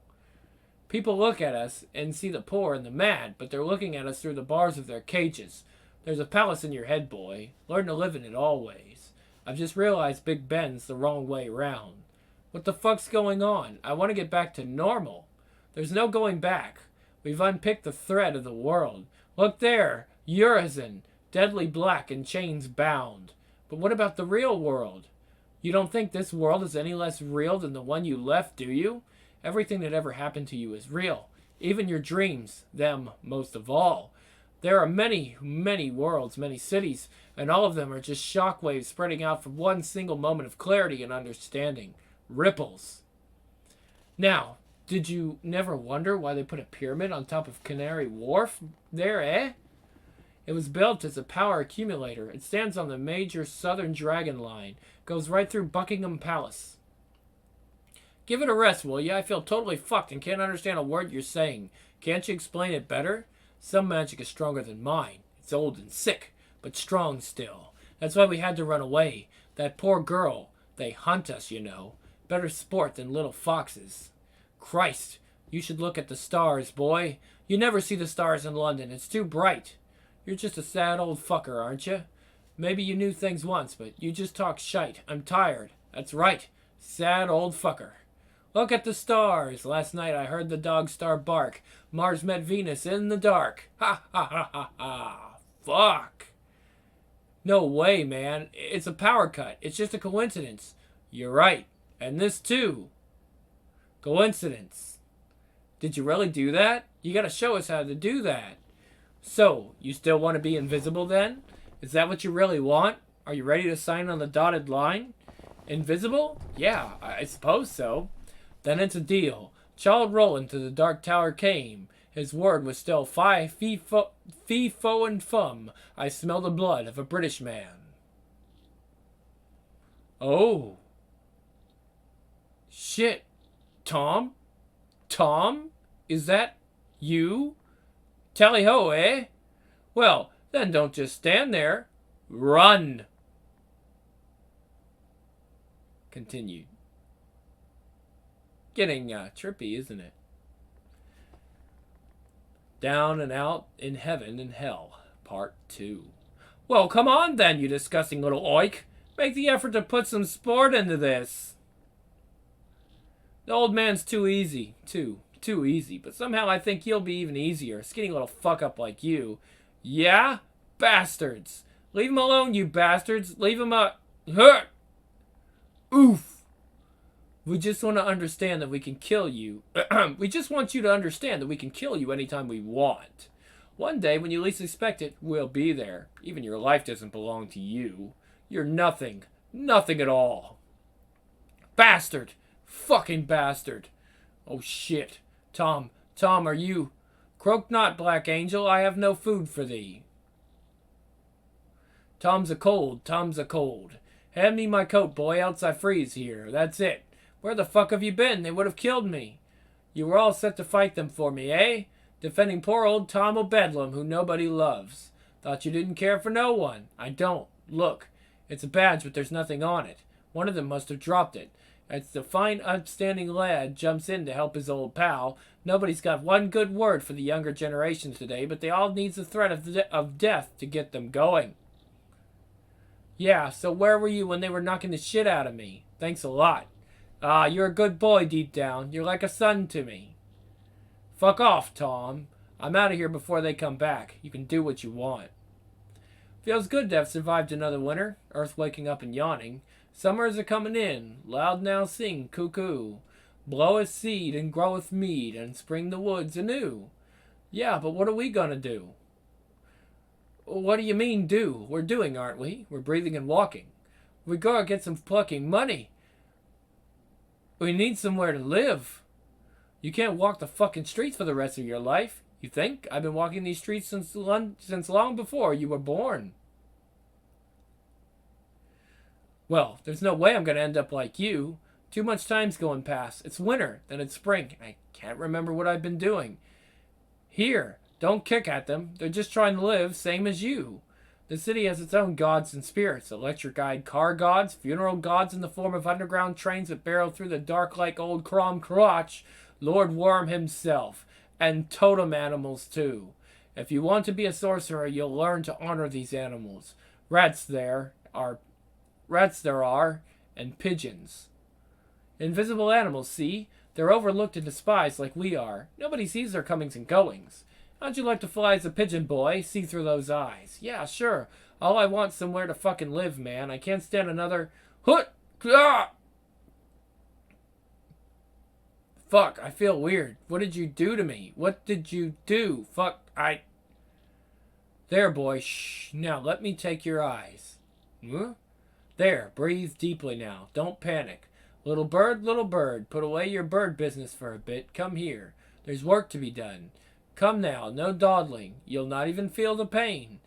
People look at us and see the poor and the mad, but they're looking at us through the bars of their cages. There's a palace in your head, boy. Learn to live in it always. I've just realized Big Ben's the wrong way round. What the fuck's going on? I want to get back to normal. There's no going back. We've unpicked the thread of the world. Look there, Urizen, deadly black and chains bound. But what about the real world? You don't think this world is any less real than the one you left, do you? Everything that ever happened to you is real. Even your dreams, them most of all. There are many, many worlds, many cities, and all of them are just shockwaves spreading out from one single moment of clarity and understanding. Ripples. Now, did you never wonder why they put a pyramid on top of Canary Wharf there, eh? It was built as a power accumulator. It stands on the major Southern Dragon Line. Goes right through Buckingham Palace. Give it a rest, will you? I feel totally fucked and can't understand a word you're saying. Can't you explain it better? Some magic is stronger than mine. It's old and sick, but strong still. That's why we had to run away. That poor girl. They hunt us, you know. Better sport than little foxes. Christ, you should look at the stars, boy. You never see the stars in London. It's too bright. You're just a sad old fucker, aren't you? Maybe you knew things once, but you just talk shite. I'm tired. That's right. Sad old fucker. Look at the stars. Last night I heard the dog star bark. Mars met Venus in the dark. Ha ha ha ha ha. Fuck. No way, man. It's a power cut. It's just a coincidence. You're right. And this too. Coincidence. Did you really do that? You gotta show us how to do that. So, you still want to be invisible then? Is that what you really want? Are you ready to sign on the dotted line? Invisible? Yeah, I suppose so. Then it's a deal. Childe Roland to the Dark Tower came. His word was still fee, fo, and fum. I smell the blood of a British man. Oh. Shit. Tom? Tom? Is that you? Tally-ho, eh? Well, then don't just stand there. Run. Continued. Getting trippy, isn't it? Down and Out in Heaven and Hell, Part 2. Well, come on then, you disgusting little oik. Make the effort to put some sport into this. The old man's too easy. Too easy. But somehow I think he'll be even easier. A skinny little fuck-up like you. Yeah? Bastards. Leave him alone, you bastards. Leave him hurt. Oof. We just want to understand that we can kill you. We just want you to understand that we can kill you anytime we want. One day, when you least expect it, we'll be there. Even your life doesn't belong to you. You're nothing. Nothing at all. Bastard! Fucking bastard! Oh shit. Tom, are you... Croak not, Black Angel, I have no food for thee. Tom's a cold. Hand me my coat, boy, else I freeze here. That's it. Where the fuck have you been? They would have killed me. You were all set to fight them for me, eh? Defending poor old Tom O'Bedlam, who nobody loves. Thought you didn't care for no one. I don't. Look, it's a badge, but there's nothing on it. One of them must have dropped it. As the fine, upstanding lad jumps in to help his old pal, nobody's got one good word for the younger generation today, but they all needs the threat of death to get them going. Yeah, so where were you when they were knocking the shit out of me? Thanks a lot. Ah, you're a good boy deep down. You're like a son to me. Fuck off, Tom. I'm out of here before they come back. You can do what you want. Feels good to have survived another winter. Earth waking up and yawning. Summer is a-comin' in. Loud now sing, cuckoo. Bloweth seed and groweth mead, and spring the woods anew. Yeah, but what are we gonna do? What do you mean, do? We're doing, aren't we? We're breathing and walking. We gotta get some fucking money. We need somewhere to live. You can't walk the fucking streets for the rest of your life. You think? I've been walking these streets since long before you were born. Well, there's no way I'm going to end up like you. Too much time's going past. It's winter, then it's spring, and I can't remember what I've been doing. Here, don't kick at them. They're just trying to live, same as you. The city has its own gods and spirits. Electric-eyed car gods, funeral gods in the form of underground trains that barrel through the dark like old Crom Crotch, Lord Worm himself, and totem animals too. If you want to be a sorcerer, you'll learn to honor these animals. Rats there are, and pigeons. Invisible animals, see? They're overlooked and despised like we are. Nobody sees their comings and goings. How'd you like to fly as a pigeon, boy? See through those eyes. Yeah, sure. All I want's somewhere to fucking live, man. I can't stand another... Hoot! Ah! Fuck, I feel weird. What did you do to me? What did you do? Fuck, There, boy. Shh. Now, let me take your eyes. Huh? There, breathe deeply now. Don't panic. Little bird, put away your bird business for a bit. Come here. There's work to be done. Come now, no dawdling. You'll not even feel the pain.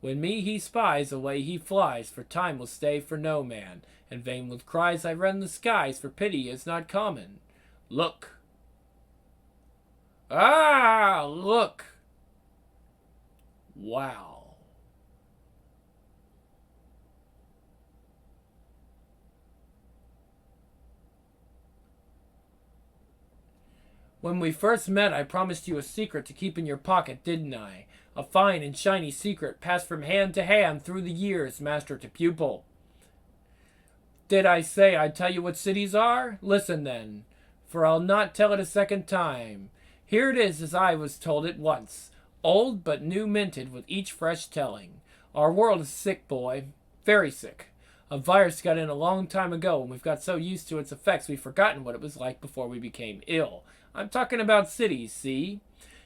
When me he spies, away he flies, for time will stay for no man. And vain with cries I rend the skies, for pity is not common. Look. Ah, look. Wow. When we first met, I promised you a secret to keep in your pocket, didn't I? A fine and shiny secret passed from hand to hand through the years, master to pupil. Did I say I'd tell you what cities are? Listen then, for I'll not tell it a second time. Here it is as I was told it once, old but new minted with each fresh telling. Our world is sick, boy, very sick. A virus got in a long time ago, and we've got so used to its effects we've forgotten what it was like before we became ill. I'm talking about cities, see?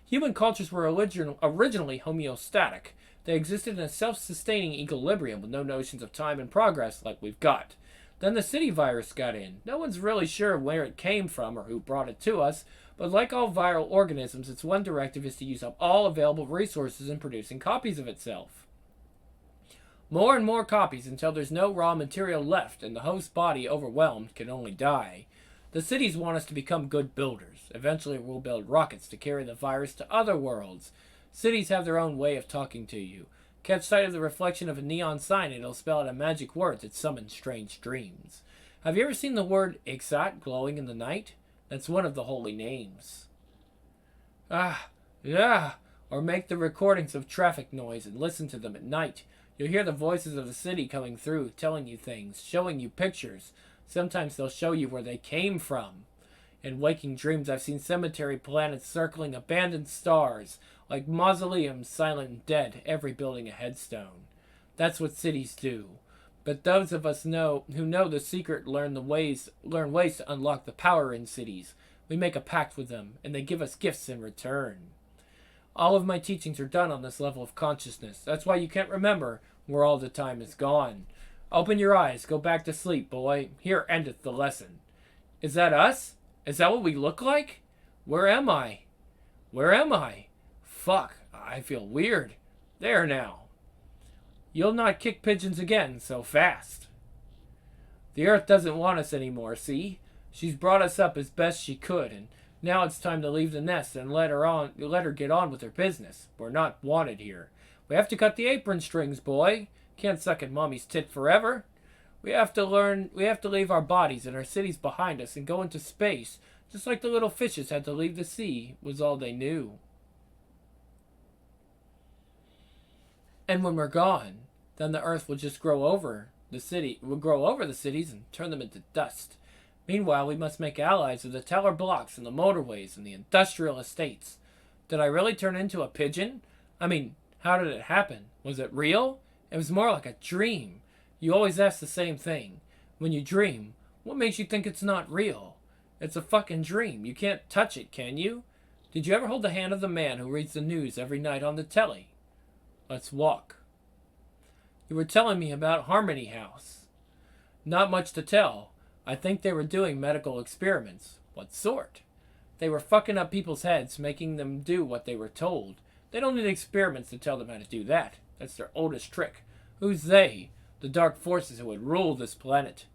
Human cultures were originally homeostatic. They existed in a self-sustaining equilibrium with no notions of time and progress like we've got. Then the city virus got in. No one's really sure where it came from or who brought it to us, but like all viral organisms, its one directive is to use up all available resources in producing copies of itself. More and more copies until there's no raw material left and the host body, overwhelmed, can only die. The cities want us to become good builders. Eventually we'll build rockets to carry the virus to other worlds. Cities have their own way of talking to you. Catch sight of the reflection of a neon sign and it'll spell out a magic word that summons strange dreams. Have you ever seen the word Ixat glowing in the night? That's one of the holy names. Ah, yeah. Or make the recordings of traffic noise and listen to them at night. You'll hear the voices of the city coming through, telling you things, showing you pictures. Sometimes they'll show you where they came from. In waking dreams, I've seen cemetery planets circling abandoned stars, like mausoleums, silent and dead, every building a headstone. That's what cities do. But those of us who know the secret learn ways to unlock the power in cities. We make a pact with them, and they give us gifts in return. All of my teachings are done on this level of consciousness. That's why you can't remember where all the time is gone. Open your eyes. Go back to sleep, boy. Here endeth the lesson. Is that us? Is that what we look like? Where am I? Where am I? Fuck. I feel weird. There now. You'll not kick pigeons again so fast. The earth doesn't want us anymore, see? She's brought us up as best she could, and now it's time to leave the nest and let her get on with her business. We're not wanted here. We have to cut the apron strings, boy. Can't suck at mommy's tit forever. We have to leave our bodies and our cities behind us and go into space, just like the little fishes had to leave the sea, was all they knew. And when we're gone, then the earth will just grow over the cities and turn them into dust. Meanwhile, we must make allies of the teller blocks and the motorways and the industrial estates. Did I really turn into a pigeon? I mean, how did it happen? Was it real? It was more like a dream. You always ask the same thing. When you dream, what makes you think it's not real? It's a fucking dream. You can't touch it, can you? Did you ever hold the hand of the man who reads the news every night on the telly? Let's walk. You were telling me about Harmony House. Not much to tell. I think they were doing medical experiments. What sort? They were fucking up people's heads, making them do what they were told. They don't need experiments to tell them how to do that. That's their oldest trick. Who's they? The dark forces who would rule this planet.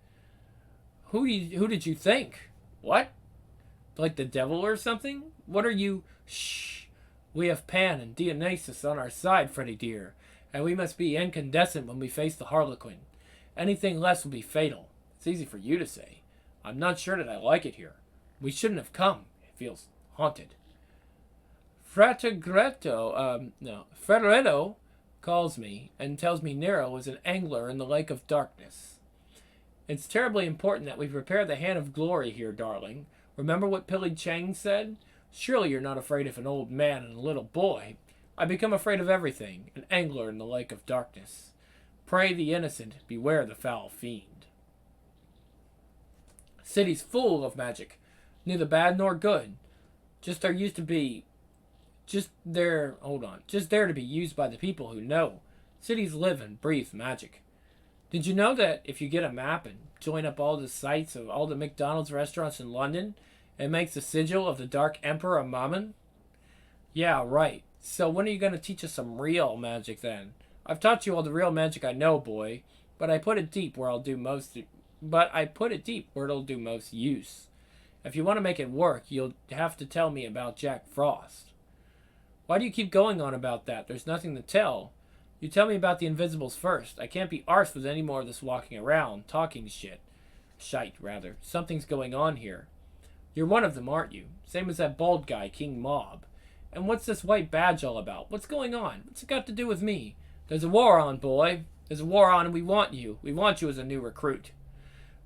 Who did you think? What? Like the devil or something? What are you? Shh. We have Pan and Dionysus on our side, Freddy dear, and we must be incandescent when we face the Harlequin. Anything less will be fatal. It's easy for you to say. I'm not sure that I like it here. We shouldn't have come. It feels haunted. Frederico calls me and tells me Nero was an angler in the Lake of Darkness. It's terribly important that we prepare the hand of glory here, darling. Remember what Pilly Chang said? Surely you're not afraid of an old man and a little boy. I become afraid of everything, an angler in the Lake of Darkness. Pray the innocent, beware the foul fiend. City's full of magic, neither bad nor good. Just there to be used by the people who know. Cities live and breathe magic. Did you know that if you get a map and join up all the sites of all the McDonald's restaurants in London, it makes the sigil of the Dark Emperor Mammon? Yeah, right. So when are you going to teach us some real magic then? I've taught you all the real magic I know, boy, but I put it deep where it'll do most use. If you want to make it work, you'll have to tell me about Jack Frost. Why do you keep going on about that? There's nothing to tell. You tell me about the Invisibles first. I can't be arsed with any more of this walking around, talking shit. Shite, rather. Something's going on here. You're one of them, aren't you? Same as that bald guy, King Mob. And what's this white badge all about? What's going on? What's it got to do with me? There's a war on, boy. There's a war on and we want you. We want you as a new recruit.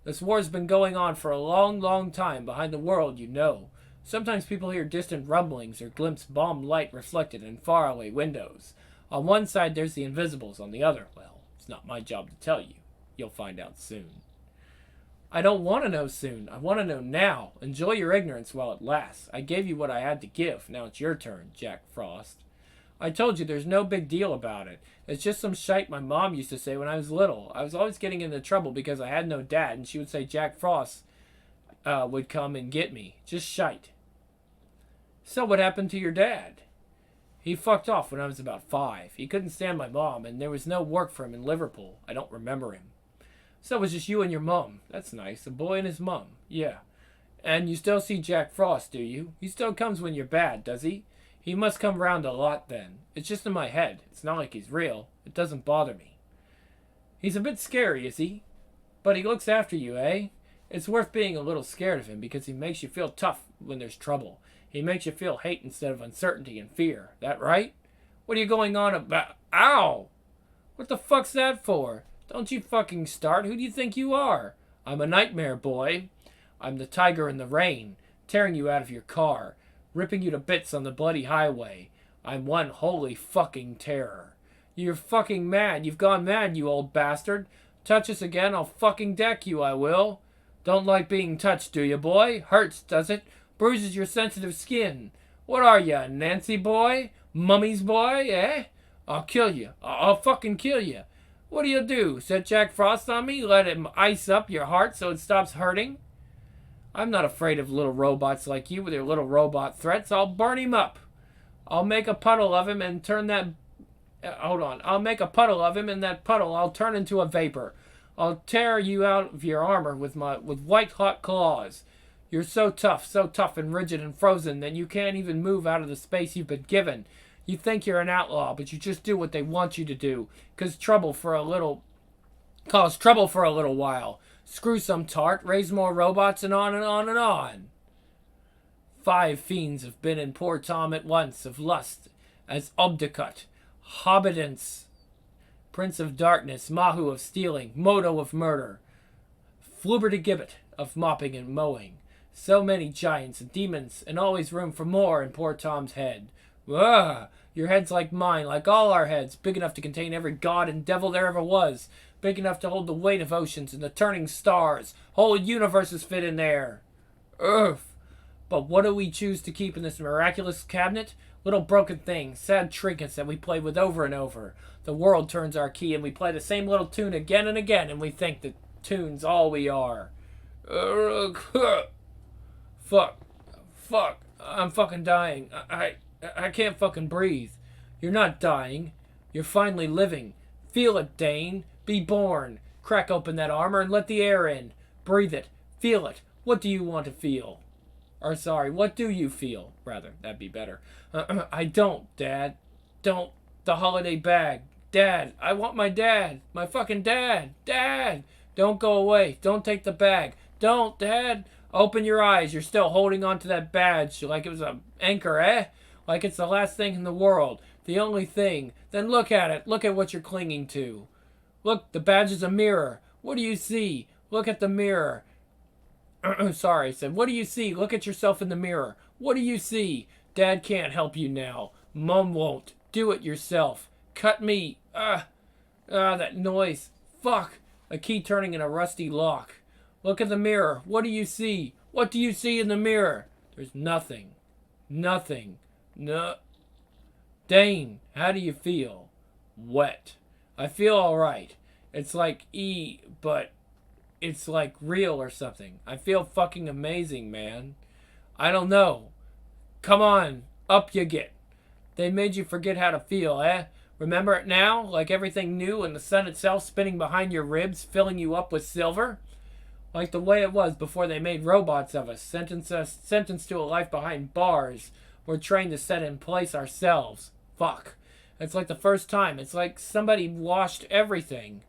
This war's been going on for a long, long time behind the world, you know. Sometimes people hear distant rumblings or glimpse bomb light reflected in faraway windows. On one side there's the Invisibles, on the other, well, it's not my job to tell you. You'll find out soon. I don't want to know soon. I want to know now. Enjoy your ignorance while it lasts. I gave you what I had to give. Now it's your turn, Jack Frost. I told you there's no big deal about it. It's just some shite my mom used to say when I was little. I was always getting into trouble because I had no dad, and she would say Jack Frost would come and get me. Just shite. So what happened to your dad? He fucked off when I was about 5. He couldn't stand my mom, and there was no work for him in Liverpool. I don't remember him. So it was just you and your mom. That's nice. A boy and his mom. Yeah. And you still see Jack Frost, do you? He still comes when you're bad, does he? He must come round a lot then. It's just in my head. It's not like he's real. It doesn't bother me. He's a bit scary, is he? But he looks after you, eh? It's worth being a little scared of him because he makes you feel tough when there's trouble. He makes you feel hate instead of uncertainty and fear. That right? What are you going on about? Ow! What the fuck's that for? Don't you fucking start. Who do you think you are? I'm a nightmare, boy. I'm the tiger in the rain, tearing you out of your car, ripping you to bits on the bloody highway. I'm one holy fucking terror. You're fucking mad. You've gone mad, you old bastard. Touch us again, I'll fucking deck you, I will. Don't like being touched, do you, boy? Hurts, does it? Bruises your sensitive skin. What are ya, Nancy boy? Mummy's boy, eh? I'll kill you. I'll fucking kill you. What do you do? Set Jack Frost on me? Let him ice up your heart so it stops hurting? I'm not afraid of little robots like you with your little robot threats. I'll burn him up. I'll make a puddle of him and turn that... hold on. I'll make a puddle of him, and that puddle I'll turn into a vapor. I'll tear you out of your armor with white hot claws. You're so tough and rigid and frozen that you can't even move out of the space you've been given. You think you're an outlaw, but you just do what they want you to do. Cause trouble for a little while. Screw some tart, raise more robots, and on and on and on. 5 fiends have been in poor Tom at once, of lust, as Obdicott, Hobbitance, Prince of Darkness, Mahu of stealing, Modo of murder, Flubbertigibbet of mopping and mowing. So many giants and demons, and always room for more in poor Tom's head. Ugh! Your head's like mine, like all our heads, big enough to contain every god and devil there ever was, big enough to hold the weight of oceans and the turning stars. Whole universes fit in there. Ugh! But what do we choose to keep in this miraculous cabinet? Little broken things, sad trinkets that we play with over and over. The world turns our key and we play the same little tune again and again, and we think the tune's all we are. Fuck, I'm fucking dying. I can't fucking breathe. You're not dying. You're finally living. Feel it, Dane. Be born. Crack open that armor and let the air in. Breathe it. Feel it. What do you want to feel? Or sorry, what do you feel? Rather, that'd be better. I don't, Dad. Don't. The holiday bag. Dad, I want my dad. My fucking dad. Dad! Don't go away. Don't take the bag. Don't, Dad. Open your eyes. You're still holding on to that badge like it was an anchor, eh? Like it's the last thing in the world. The only thing. Then look at it. Look at what you're clinging to. Look, the badge is a mirror. What do you see? Look at the mirror. Sorry, I said, what do you see? Look at yourself in the mirror. What do you see? Dad can't help you now. Mom won't. Do it yourself. Cut me. That noise. Fuck. A key turning in a rusty lock. Look at the mirror. What do you see? What do you see in the mirror? There's nothing. Nothing. No. Dane, how do you feel? Wet. I feel alright. It's like but it's like real or something. I feel fucking amazing, man. I don't know. Come on. Up you get. They made you forget how to feel, eh? Remember it now? Like everything new and the sun itself spinning behind your ribs, filling you up with silver? Like the way it was before they made robots of us, sentenced to a life behind bars. We're trained to set in place ourselves. Fuck. It's like the first time. It's like somebody washed everything.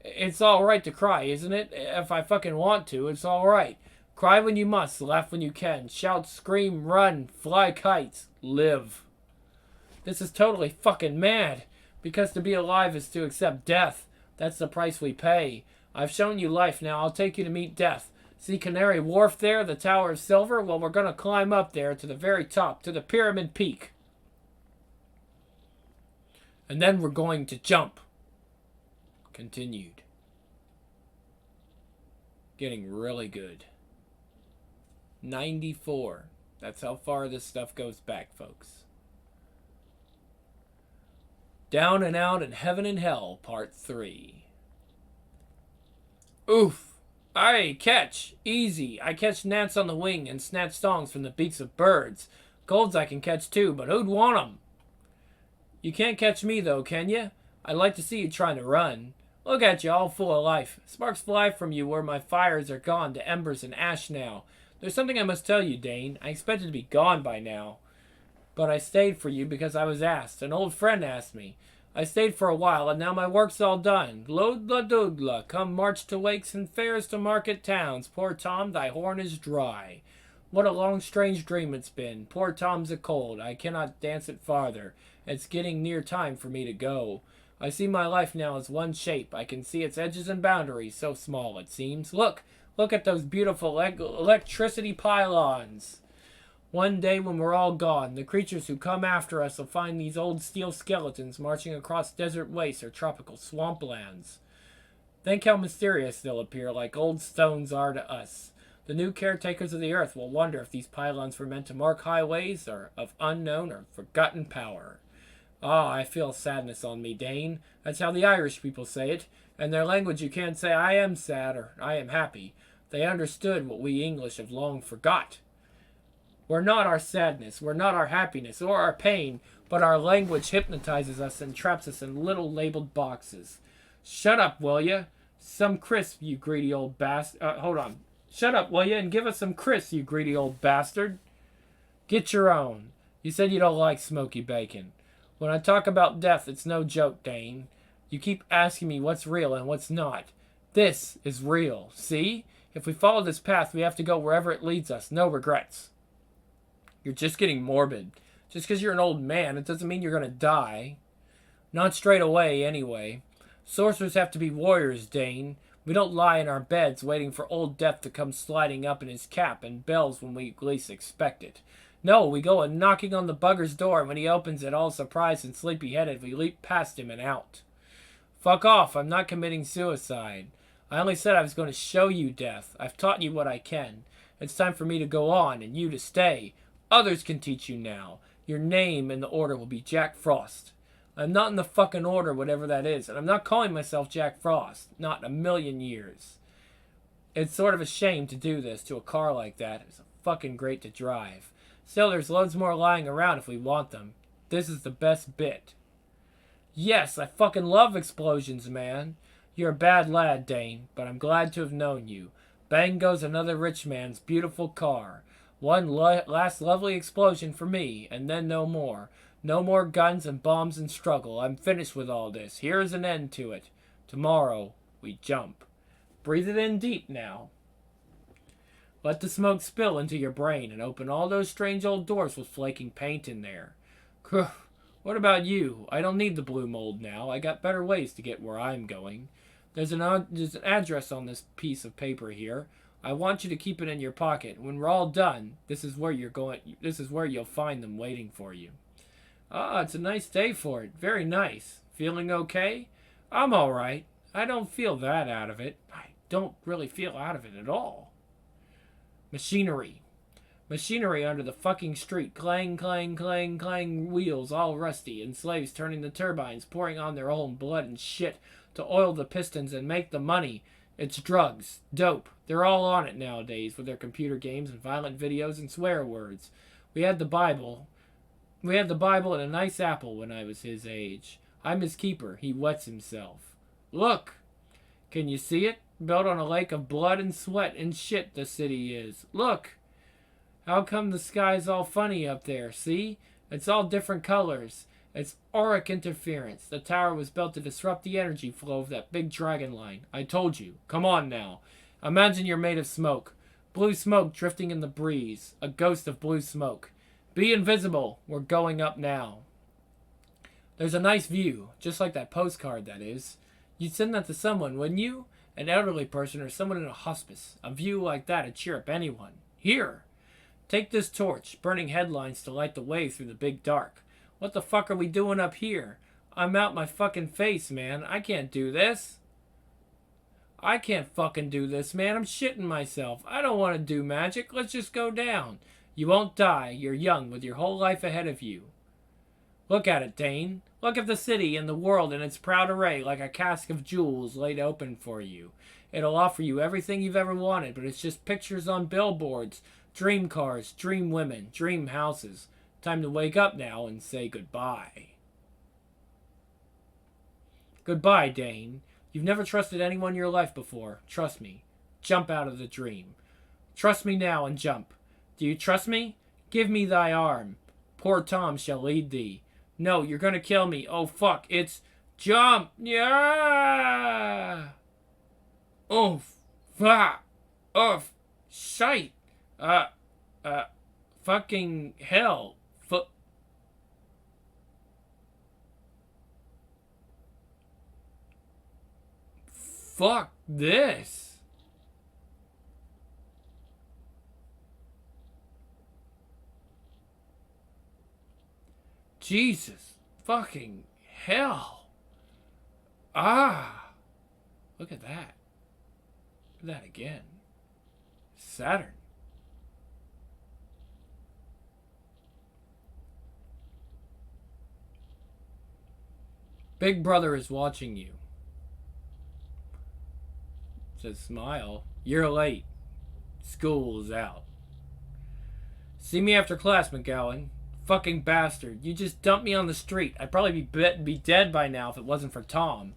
It's alright to cry, isn't it? If I fucking want to, it's alright. Cry when you must, laugh when you can, shout, scream, run, fly kites, live. This is totally fucking mad. Because to be alive is to accept death. That's the price we pay. I've shown you life, now I'll take you to meet death. See Canary Wharf there, the Tower of Silver? Well, we're gonna climb up there to the very top, to the Pyramid Peak. And then we're going to jump. Continued. Getting really good. 94. That's how far this stuff goes back, folks. Down and Out in Heaven and Hell, Part 3. Oof. Aye, catch. Easy. I catch gnats on the wing and snatch songs from the beaks of birds. Golds I can catch too, but who'd want 'em? You can't catch me though, can you? I'd like to see you trying to run. Look at you, all full of life. Sparks fly from you where my fires are gone to embers and ash now. There's something I must tell you, Dane. I expected to be gone by now. But I stayed for you because I was asked. An old friend asked me. I stayed for a while, and now my work's all done. Lodla dodla, come march to wakes and fairs to market towns. Poor Tom, thy horn is dry. What a long, strange dream it's been. Poor Tom's a cold. I cannot dance it farther. It's getting near time for me to go. I see my life now as one shape. I can see its edges and boundaries, so small it seems. Look at those beautiful electricity pylons. One day when we're all gone, the creatures who come after us will find these old steel skeletons marching across desert wastes or tropical swamplands. Think how mysterious they'll appear, like old stones are to us. The new caretakers of the earth will wonder if these pylons were meant to mark highways or of unknown or forgotten power. Ah, I feel sadness on me, Dane. That's how the Irish people say it. In their language you can't say I am sad or I am happy. They understood what we English have long forgot. We're not our sadness, we're not our happiness or our pain, but our language hypnotizes us and traps us in little labeled boxes. Shut up, will ya? Some crisp, you greedy old bastard. Hold on. Shut up, will ya, and give us some crisp, you greedy old bastard. Get your own. You said you don't like smoky bacon. When I talk about death, it's no joke, Dane. You keep asking me what's real and what's not. This is real, see? If we follow this path, we have to go wherever it leads us. No regrets. You're just getting morbid. Just because you're an old man, it doesn't mean you're going to die. Not straight away, anyway. Sorcerers have to be warriors, Dane. We don't lie in our beds waiting for old death to come sliding up in his cap and bells when we least expect it. No, we go a knocking on the bugger's door, and when he opens it, all surprised and sleepy-headed, we leap past him and out. Fuck off, I'm not committing suicide. I only said I was going to show you death. I've taught you what I can. It's time for me to go on, and you to stay. Others can teach you now. Your name in the order will be Jack Frost. I'm not in the fucking order, whatever that is, and I'm not calling myself Jack Frost. Not in a million years. It's sort of a shame to do this to a car like that. It's fucking great to drive. Still, there's loads more lying around if we want them. This is the best bit. Yes, I fucking love explosions, man. You're a bad lad, Dane, but I'm glad to have known you. Bang goes another rich man's beautiful car. One last lovely explosion for me, and then no more. No more guns and bombs and struggle. I'm finished with all this. Here is an end to it. Tomorrow, we jump. Breathe it in deep now. Let the smoke spill into your brain and open all those strange old doors with flaking paint in there. What about you? I don't need the blue mold now. I got better ways to get where I'm going. There's an address on this piece of paper here. I want you to keep it in your pocket. When we're all done, this is where you're going. This is where you'll find them waiting for you. Ah, it's a nice day for it. Very nice. Feeling okay? I'm all right. I don't feel that out of it. I don't really feel out of it at all. Machinery. Machinery under the fucking street. Clang, clang, clang, clang. Wheels all rusty. And slaves turning the turbines, pouring on their own blood and shit to oil the pistons and make the money. It's drugs. Dope. They're all on it nowadays with their computer games and violent videos and swear words. We had the Bible. We had the Bible and a nice apple when I was his age. I'm his keeper. He wets himself. Look! Can you see it? Built on a lake of blood and sweat and shit the city is. Look! How come the sky's all funny up there? See? It's all different colors. It's auric interference. The tower was built to disrupt the energy flow of that big dragon line. I told you. Come on now. Imagine you're made of smoke. Blue smoke drifting in the breeze. A ghost of blue smoke. Be invisible. We're going up now. There's a nice view. Just like that postcard, that is. You'd send that to someone, wouldn't you? An elderly person or someone in a hospice. A view like that would cheer up anyone. Here. Take this torch. Burning headlines to light the way through the big dark. What the fuck are we doing up here? I'm out my fucking face, man. I can't do this. I can't fucking do this, man. I'm shitting myself. I don't want to do magic. Let's just go down. You won't die. You're young with your whole life ahead of you. Look at it, Dane. Look at the city and the world in its proud array like a cask of jewels laid open for you. It'll offer you everything you've ever wanted, but it's just pictures on billboards, dream cars, dream women, dream houses. Time to wake up now and say goodbye. Goodbye, Dane. You've never trusted anyone in your life before. Trust me. Jump out of the dream. Trust me now and jump. Do you trust me? Give me thy arm. Poor Tom shall lead thee. No, you're gonna kill me. Oh, fuck. It's jump. Yeah. Oof. Fuck. Oof. Shite. Fucking hell. Fuck this. Jesus fucking hell. Ah. Look at that. Look at that again. Saturn. Big brother is watching you. Says smile. You're late. School is out. See me after class, McGowan. Fucking bastard. You just dumped me on the street. I'd probably be dead by now if it wasn't for Tom.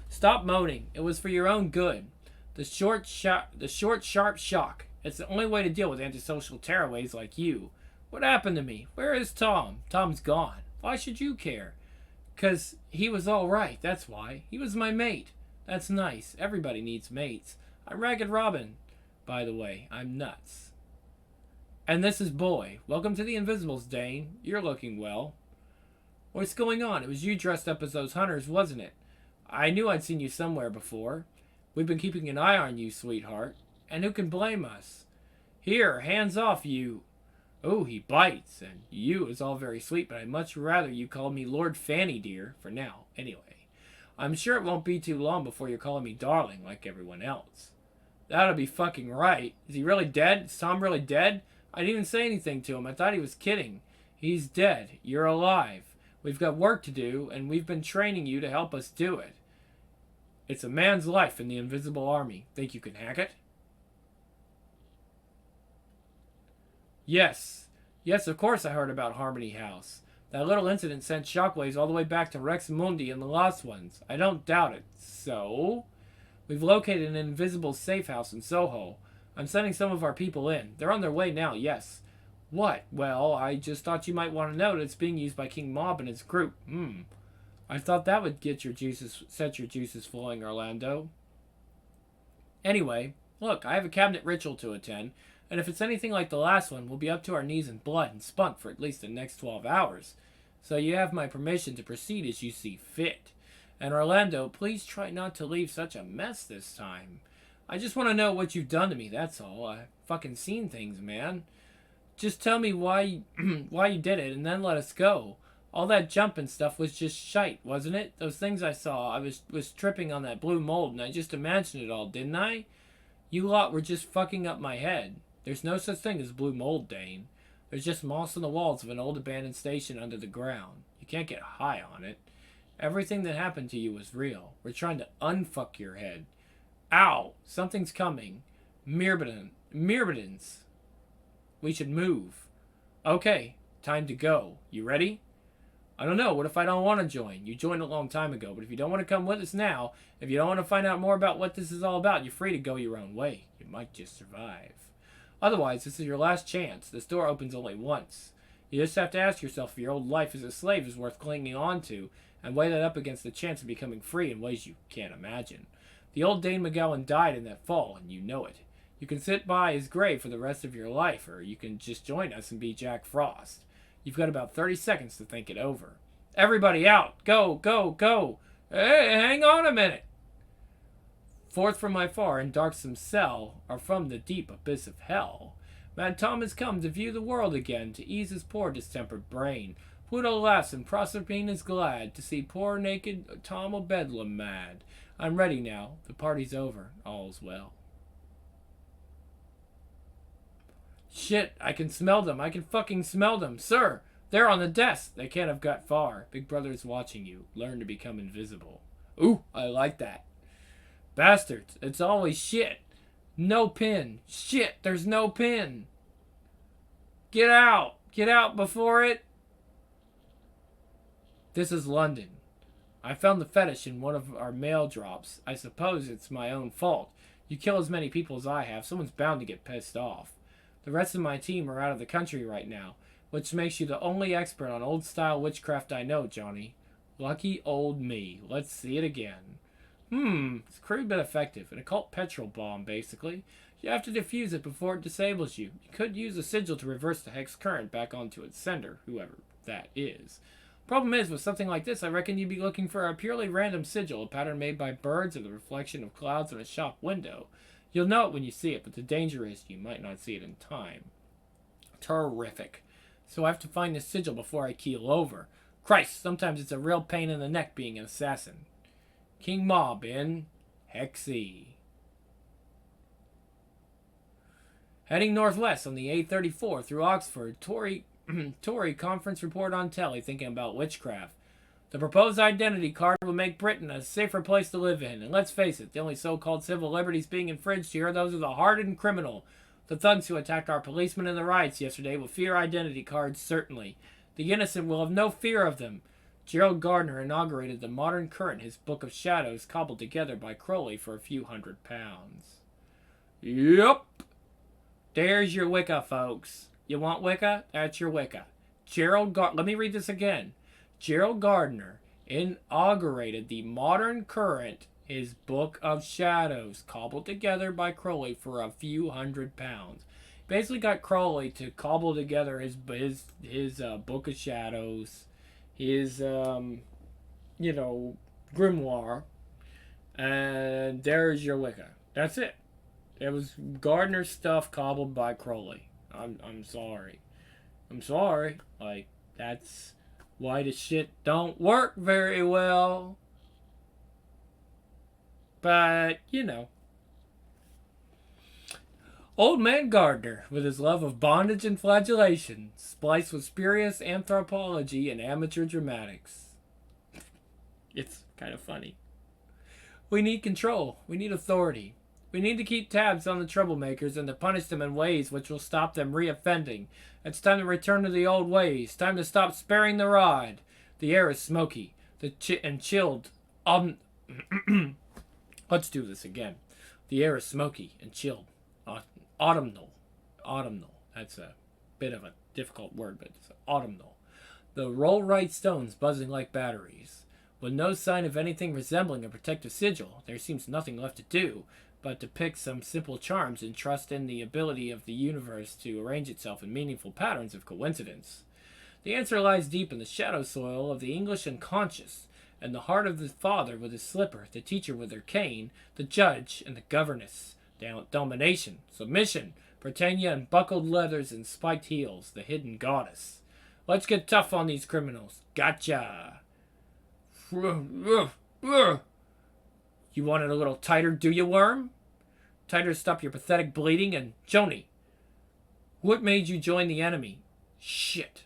Stop moaning. It was for your own good. The short, sharp shock. It's the only way to deal with antisocial tearaways like you. What happened to me? Where is Tom? Tom's gone. Why should you care? 'Cause he was all right, that's why. He was my mate. That's nice. Everybody needs mates. I'm Ragged Robin. By the way, I'm nuts. And this is Boy. Welcome to the Invisibles, Dane. You're looking well. What's going on? It was you dressed up as those hunters, wasn't it? I knew I'd seen you somewhere before. We've been keeping an eye on you, sweetheart. And who can blame us? Here, hands off, you. Oh, he bites, and you is all very sweet, but I'd much rather you call me Lord Fanny, dear, for now, anyway. I'm sure it won't be too long before you're calling me darling, like everyone else. That'll be fucking right. Is he really dead? Is Tom really dead? I didn't even say anything to him. I thought he was kidding. He's dead. You're alive. We've got work to do, and we've been training you to help us do it. It's a man's life in the Invisible Army. Think you can hack it? Yes. Yes, of course I heard about Harmony House. That little incident sent shockwaves all the way back to Rex Mundi and the Lost Ones. I don't doubt it. So? We've located an invisible safe house in Soho. I'm sending some of our people in. They're on their way now, yes. What? Well, I just thought you might want to know that it's being used by King Mob and his group. I thought that would set your juices flowing, Orlando. Anyway, look, I have a cabinet ritual to attend, and if it's anything like the last one, we'll be up to our knees in blood and spunk for at least the next 12 hours. So you have my permission to proceed as you see fit. And Orlando, please try not to leave such a mess this time. I just want to know what you've done to me, that's all. I've fucking seen things, man. Just tell me why you did it, and then let us go. All that jumping stuff was just shite, wasn't it? Those things I saw, I was tripping on that blue mold, and I just imagined it all, didn't I? You lot were just fucking up my head. There's no such thing as blue mold, Dane. There's just moss on the walls of an old abandoned station under the ground. You can't get high on it. Everything that happened to you was real. We're trying to unfuck your head. Ow! Something's coming. Myrmidons. We should move. Okay, time to go. You ready? I don't know. What if I don't want to join? You joined a long time ago, but if you don't want to come with us now, if you don't want to find out more about what this is all about, you're free to go your own way. You might just survive. Otherwise, this is your last chance. This door opens only once. You just have to ask yourself if your old life as a slave is worth clinging on to, and weigh that up against the chance of becoming free in ways you can't imagine. The old Dane McGowan died in that fall, and you know it. You can sit by his grave for the rest of your life, or you can just join us and be Jack Frost. You've got about 30 seconds to think it over. Everybody out! Go, go, go! Hey, hang on a minute! Forth from my far and darksome cell, or from the deep abyss of hell, Mad Tom has come to view the world again, to ease his poor distempered brain. Pluto laughs and Proserpine is glad to see poor naked Tom o' Bedlam mad. I'm ready now. The party's over. All's well. Shit, I can smell them. I can fucking smell them. Sir, they're on the desk. They can't have got far. Big Brother's watching you. Learn to become invisible. Ooh, I like that. Bastards, it's always shit. No pin. Shit, there's no pin. Get out. Get out before it... This is London. I found the fetish in one of our mail drops. I suppose it's my own fault. You kill as many people as I have, someone's bound to get pissed off. The rest of my team are out of the country right now, which makes you the only expert on old-style witchcraft I know, Johnny. Lucky old me. Let's see it again. It's a crude but effective. An occult petrol bomb, basically. You have to defuse it before it disables you. You could use a sigil to reverse the hex current back onto its sender, whoever that is. Problem is, with something like this, I reckon you'd be looking for a purely random sigil, a pattern made by birds or the reflection of clouds in a shop window. You'll know it when you see it, but the danger is you might not see it in time. Terrific. So I have to find this sigil before I keel over. Christ, sometimes it's a real pain in the neck being an assassin. King Mob in Hexy. Heading northwest on the A34 through Oxford, Tory conference report on telly thinking about witchcraft. The proposed identity card will make Britain a safer place to live in. And let's face it, the only so-called civil liberties being infringed here are those of the hardened criminal. The thugs who attacked our policemen in the riots yesterday will fear identity cards, certainly. The innocent will have no fear of them. Gerald Gardner inaugurated the modern current, his book of shadows cobbled together by Crowley for a few £100. Yep. There's your Wicca, folks. You want Wicca? That's your Wicca. Let me read this again. Gerald Gardner inaugurated the modern current, his book of shadows, cobbled together by Crowley for a few £100. Basically got Crowley to cobble together his book of shadows, his grimoire, and there's your Wicca. That's it. It was Gardner's stuff cobbled by Crowley. I'm sorry. I'm sorry. Like, that's why the shit don't work very well. But, Old man Gardner, with his love of bondage and flagellation, spliced with spurious anthropology and amateur dramatics. It's kind of funny. We need control. We need authority. We need to keep tabs on the troublemakers and to punish them in ways which will stop them reoffending. It's time to return to the old ways. Time to stop sparing the rod. The air is smoky and chilled. Let's do this again. The air is smoky and chilled. Autumnal. That's a bit of a difficult word, but it's autumnal. The roll-right stones buzzing like batteries. With no sign of anything resembling a protective sigil, there seems nothing left to do but to pick some simple charms and trust in the ability of the universe to arrange itself in meaningful patterns of coincidence. The answer lies deep in the shadow soil of the English unconscious, and the heart of the father with his slipper, the teacher with her cane, the judge and the governess. Domination, submission, Britannia and buckled leathers and spiked heels, the hidden goddess. Let's get tough on these criminals. Gotcha. You want it a little tighter, do you, worm? Tighter to stop your pathetic bleeding and... Joni, what made you join the enemy? Shit.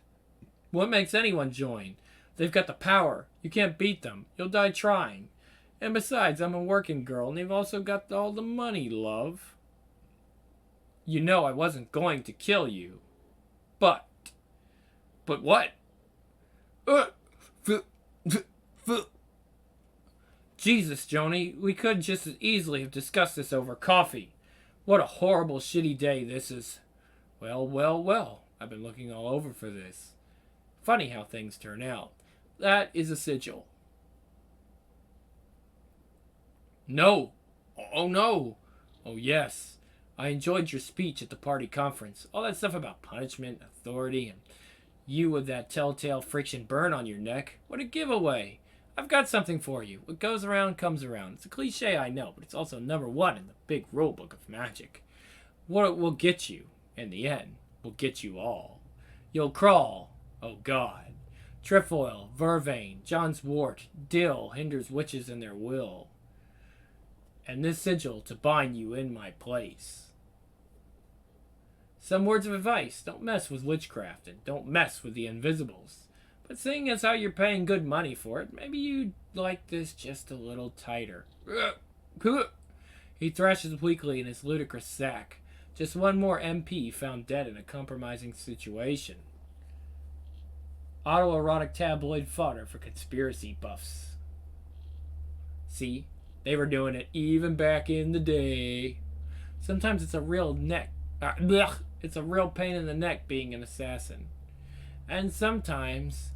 What makes anyone join? They've got the power. You can't beat them. You'll die trying. And besides, I'm a working girl, and they've also got all the money, love. You know I wasn't going to kill you. But what? Jesus, Joni, we could just as easily have discussed this over coffee. What a horrible, shitty day this is. Well, I've been looking all over for this. Funny how things turn out. That is a sigil. No. Oh, no. Oh, yes. I enjoyed your speech at the party conference. All that stuff about punishment, authority, and you with that telltale friction burn on your neck. What a giveaway. I've got something for you. What goes around comes around. It's a cliche, I know, but it's also number one in the big rule book of magic. What will get you, in the end, will get you all. You'll crawl. Oh, God. Trefoil, vervain, John's wort, dill hinders witches in their will. And this sigil to bind you in my place. Some words of advice. Don't mess with witchcraft and don't mess with the invisibles. But seeing as how you're paying good money for it, maybe you'd like this just a little tighter. He thrashes weakly in his ludicrous sack. Just one more MP found dead in a compromising situation. Autoerotic tabloid fodder for conspiracy buffs. See? They were doing it even back in the day. Sometimes it's a real it's a real pain in the neck being an assassin. And sometimes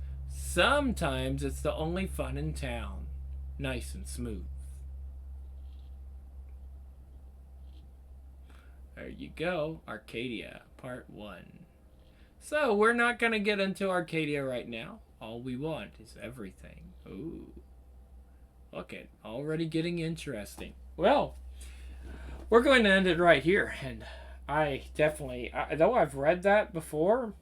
it's the only fun in town. Nice and smooth. There you go. Arcadia, part 1. So, we're not going to get into Arcadia right now. All we want is everything. Ooh. Look at already getting interesting. Well, we're going to end it right here. And I definitely, though I've read that before,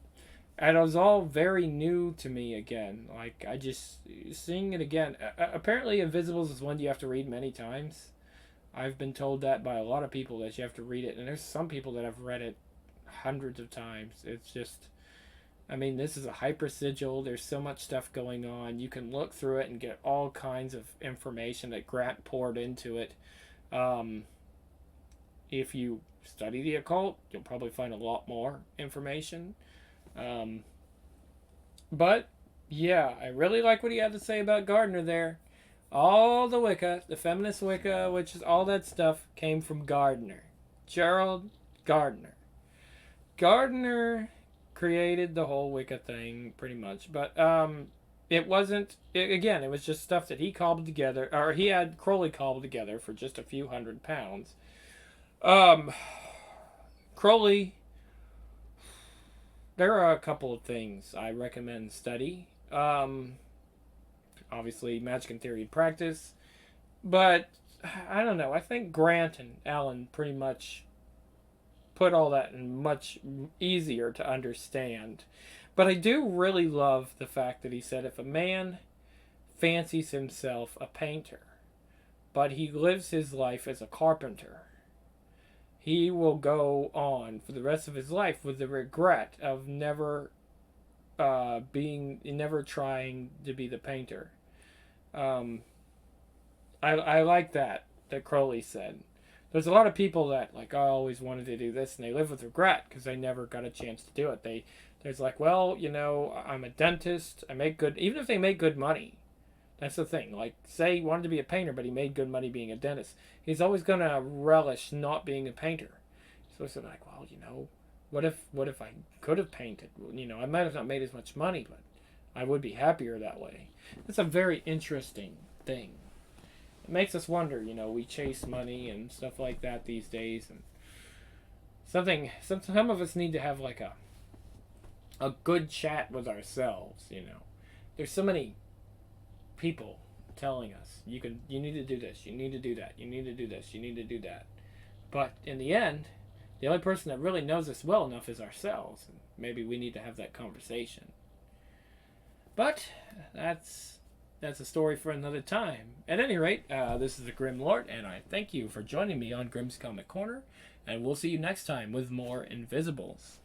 and it was all very new to me again. Like, I just, seeing it again. Apparently, Invisibles is one you have to read many times. I've been told that by a lot of people that you have to read it. And there's some people that have read it hundreds of times. It's just, I mean, this is a hyper sigil. There's so much stuff going on. You can look through it and get all kinds of information that Grant poured into it. Um, if you study the occult, you'll probably find a lot more information. Um, but yeah, I really like what he had to say about Gardner there. All the Wicca, the feminist Wicca, which is all that stuff, came from Gardner. Gerald Gardner. Gardner created the whole Wicca thing pretty much, but it wasn't. Again, it was just stuff that he cobbled together, or he had Crowley cobbled together for just a few £100. Um, Crowley. There are a couple of things I recommend study. Obviously, magic and theory and practice, but I don't know. I think Grant and Allen pretty much put all that in much easier to understand. But I do really love the fact that he said if a man fancies himself a painter, but he lives his life as a carpenter, he will go on for the rest of his life with the regret of never trying to be the painter. Um, I like that Crowley said. There's a lot of people that like I always wanted to do this and they live with regret because they never got a chance to do it. There's like, well, I'm a dentist. I make good, even if they make good money. That's the thing. Like, say he wanted to be a painter, but he made good money being a dentist. He's always gonna relish not being a painter. So it's like, well, what if I could have painted? I might have not made as much money, but I would be happier that way. That's a very interesting thing. It makes us wonder. We chase money and stuff like that these days, and some of us need to have like a good chat with ourselves. There's so many people telling us you need to do this, you need to do that, you need to do this, you need to do that. But in the end, the only person that really knows us well enough is ourselves, and maybe we need to have that conversation. But that's a story for another time. At any rate, this is the Grim Lord, and I thank you for joining me on Grimm's Comic Corner, and we'll see you next time with more Invisibles.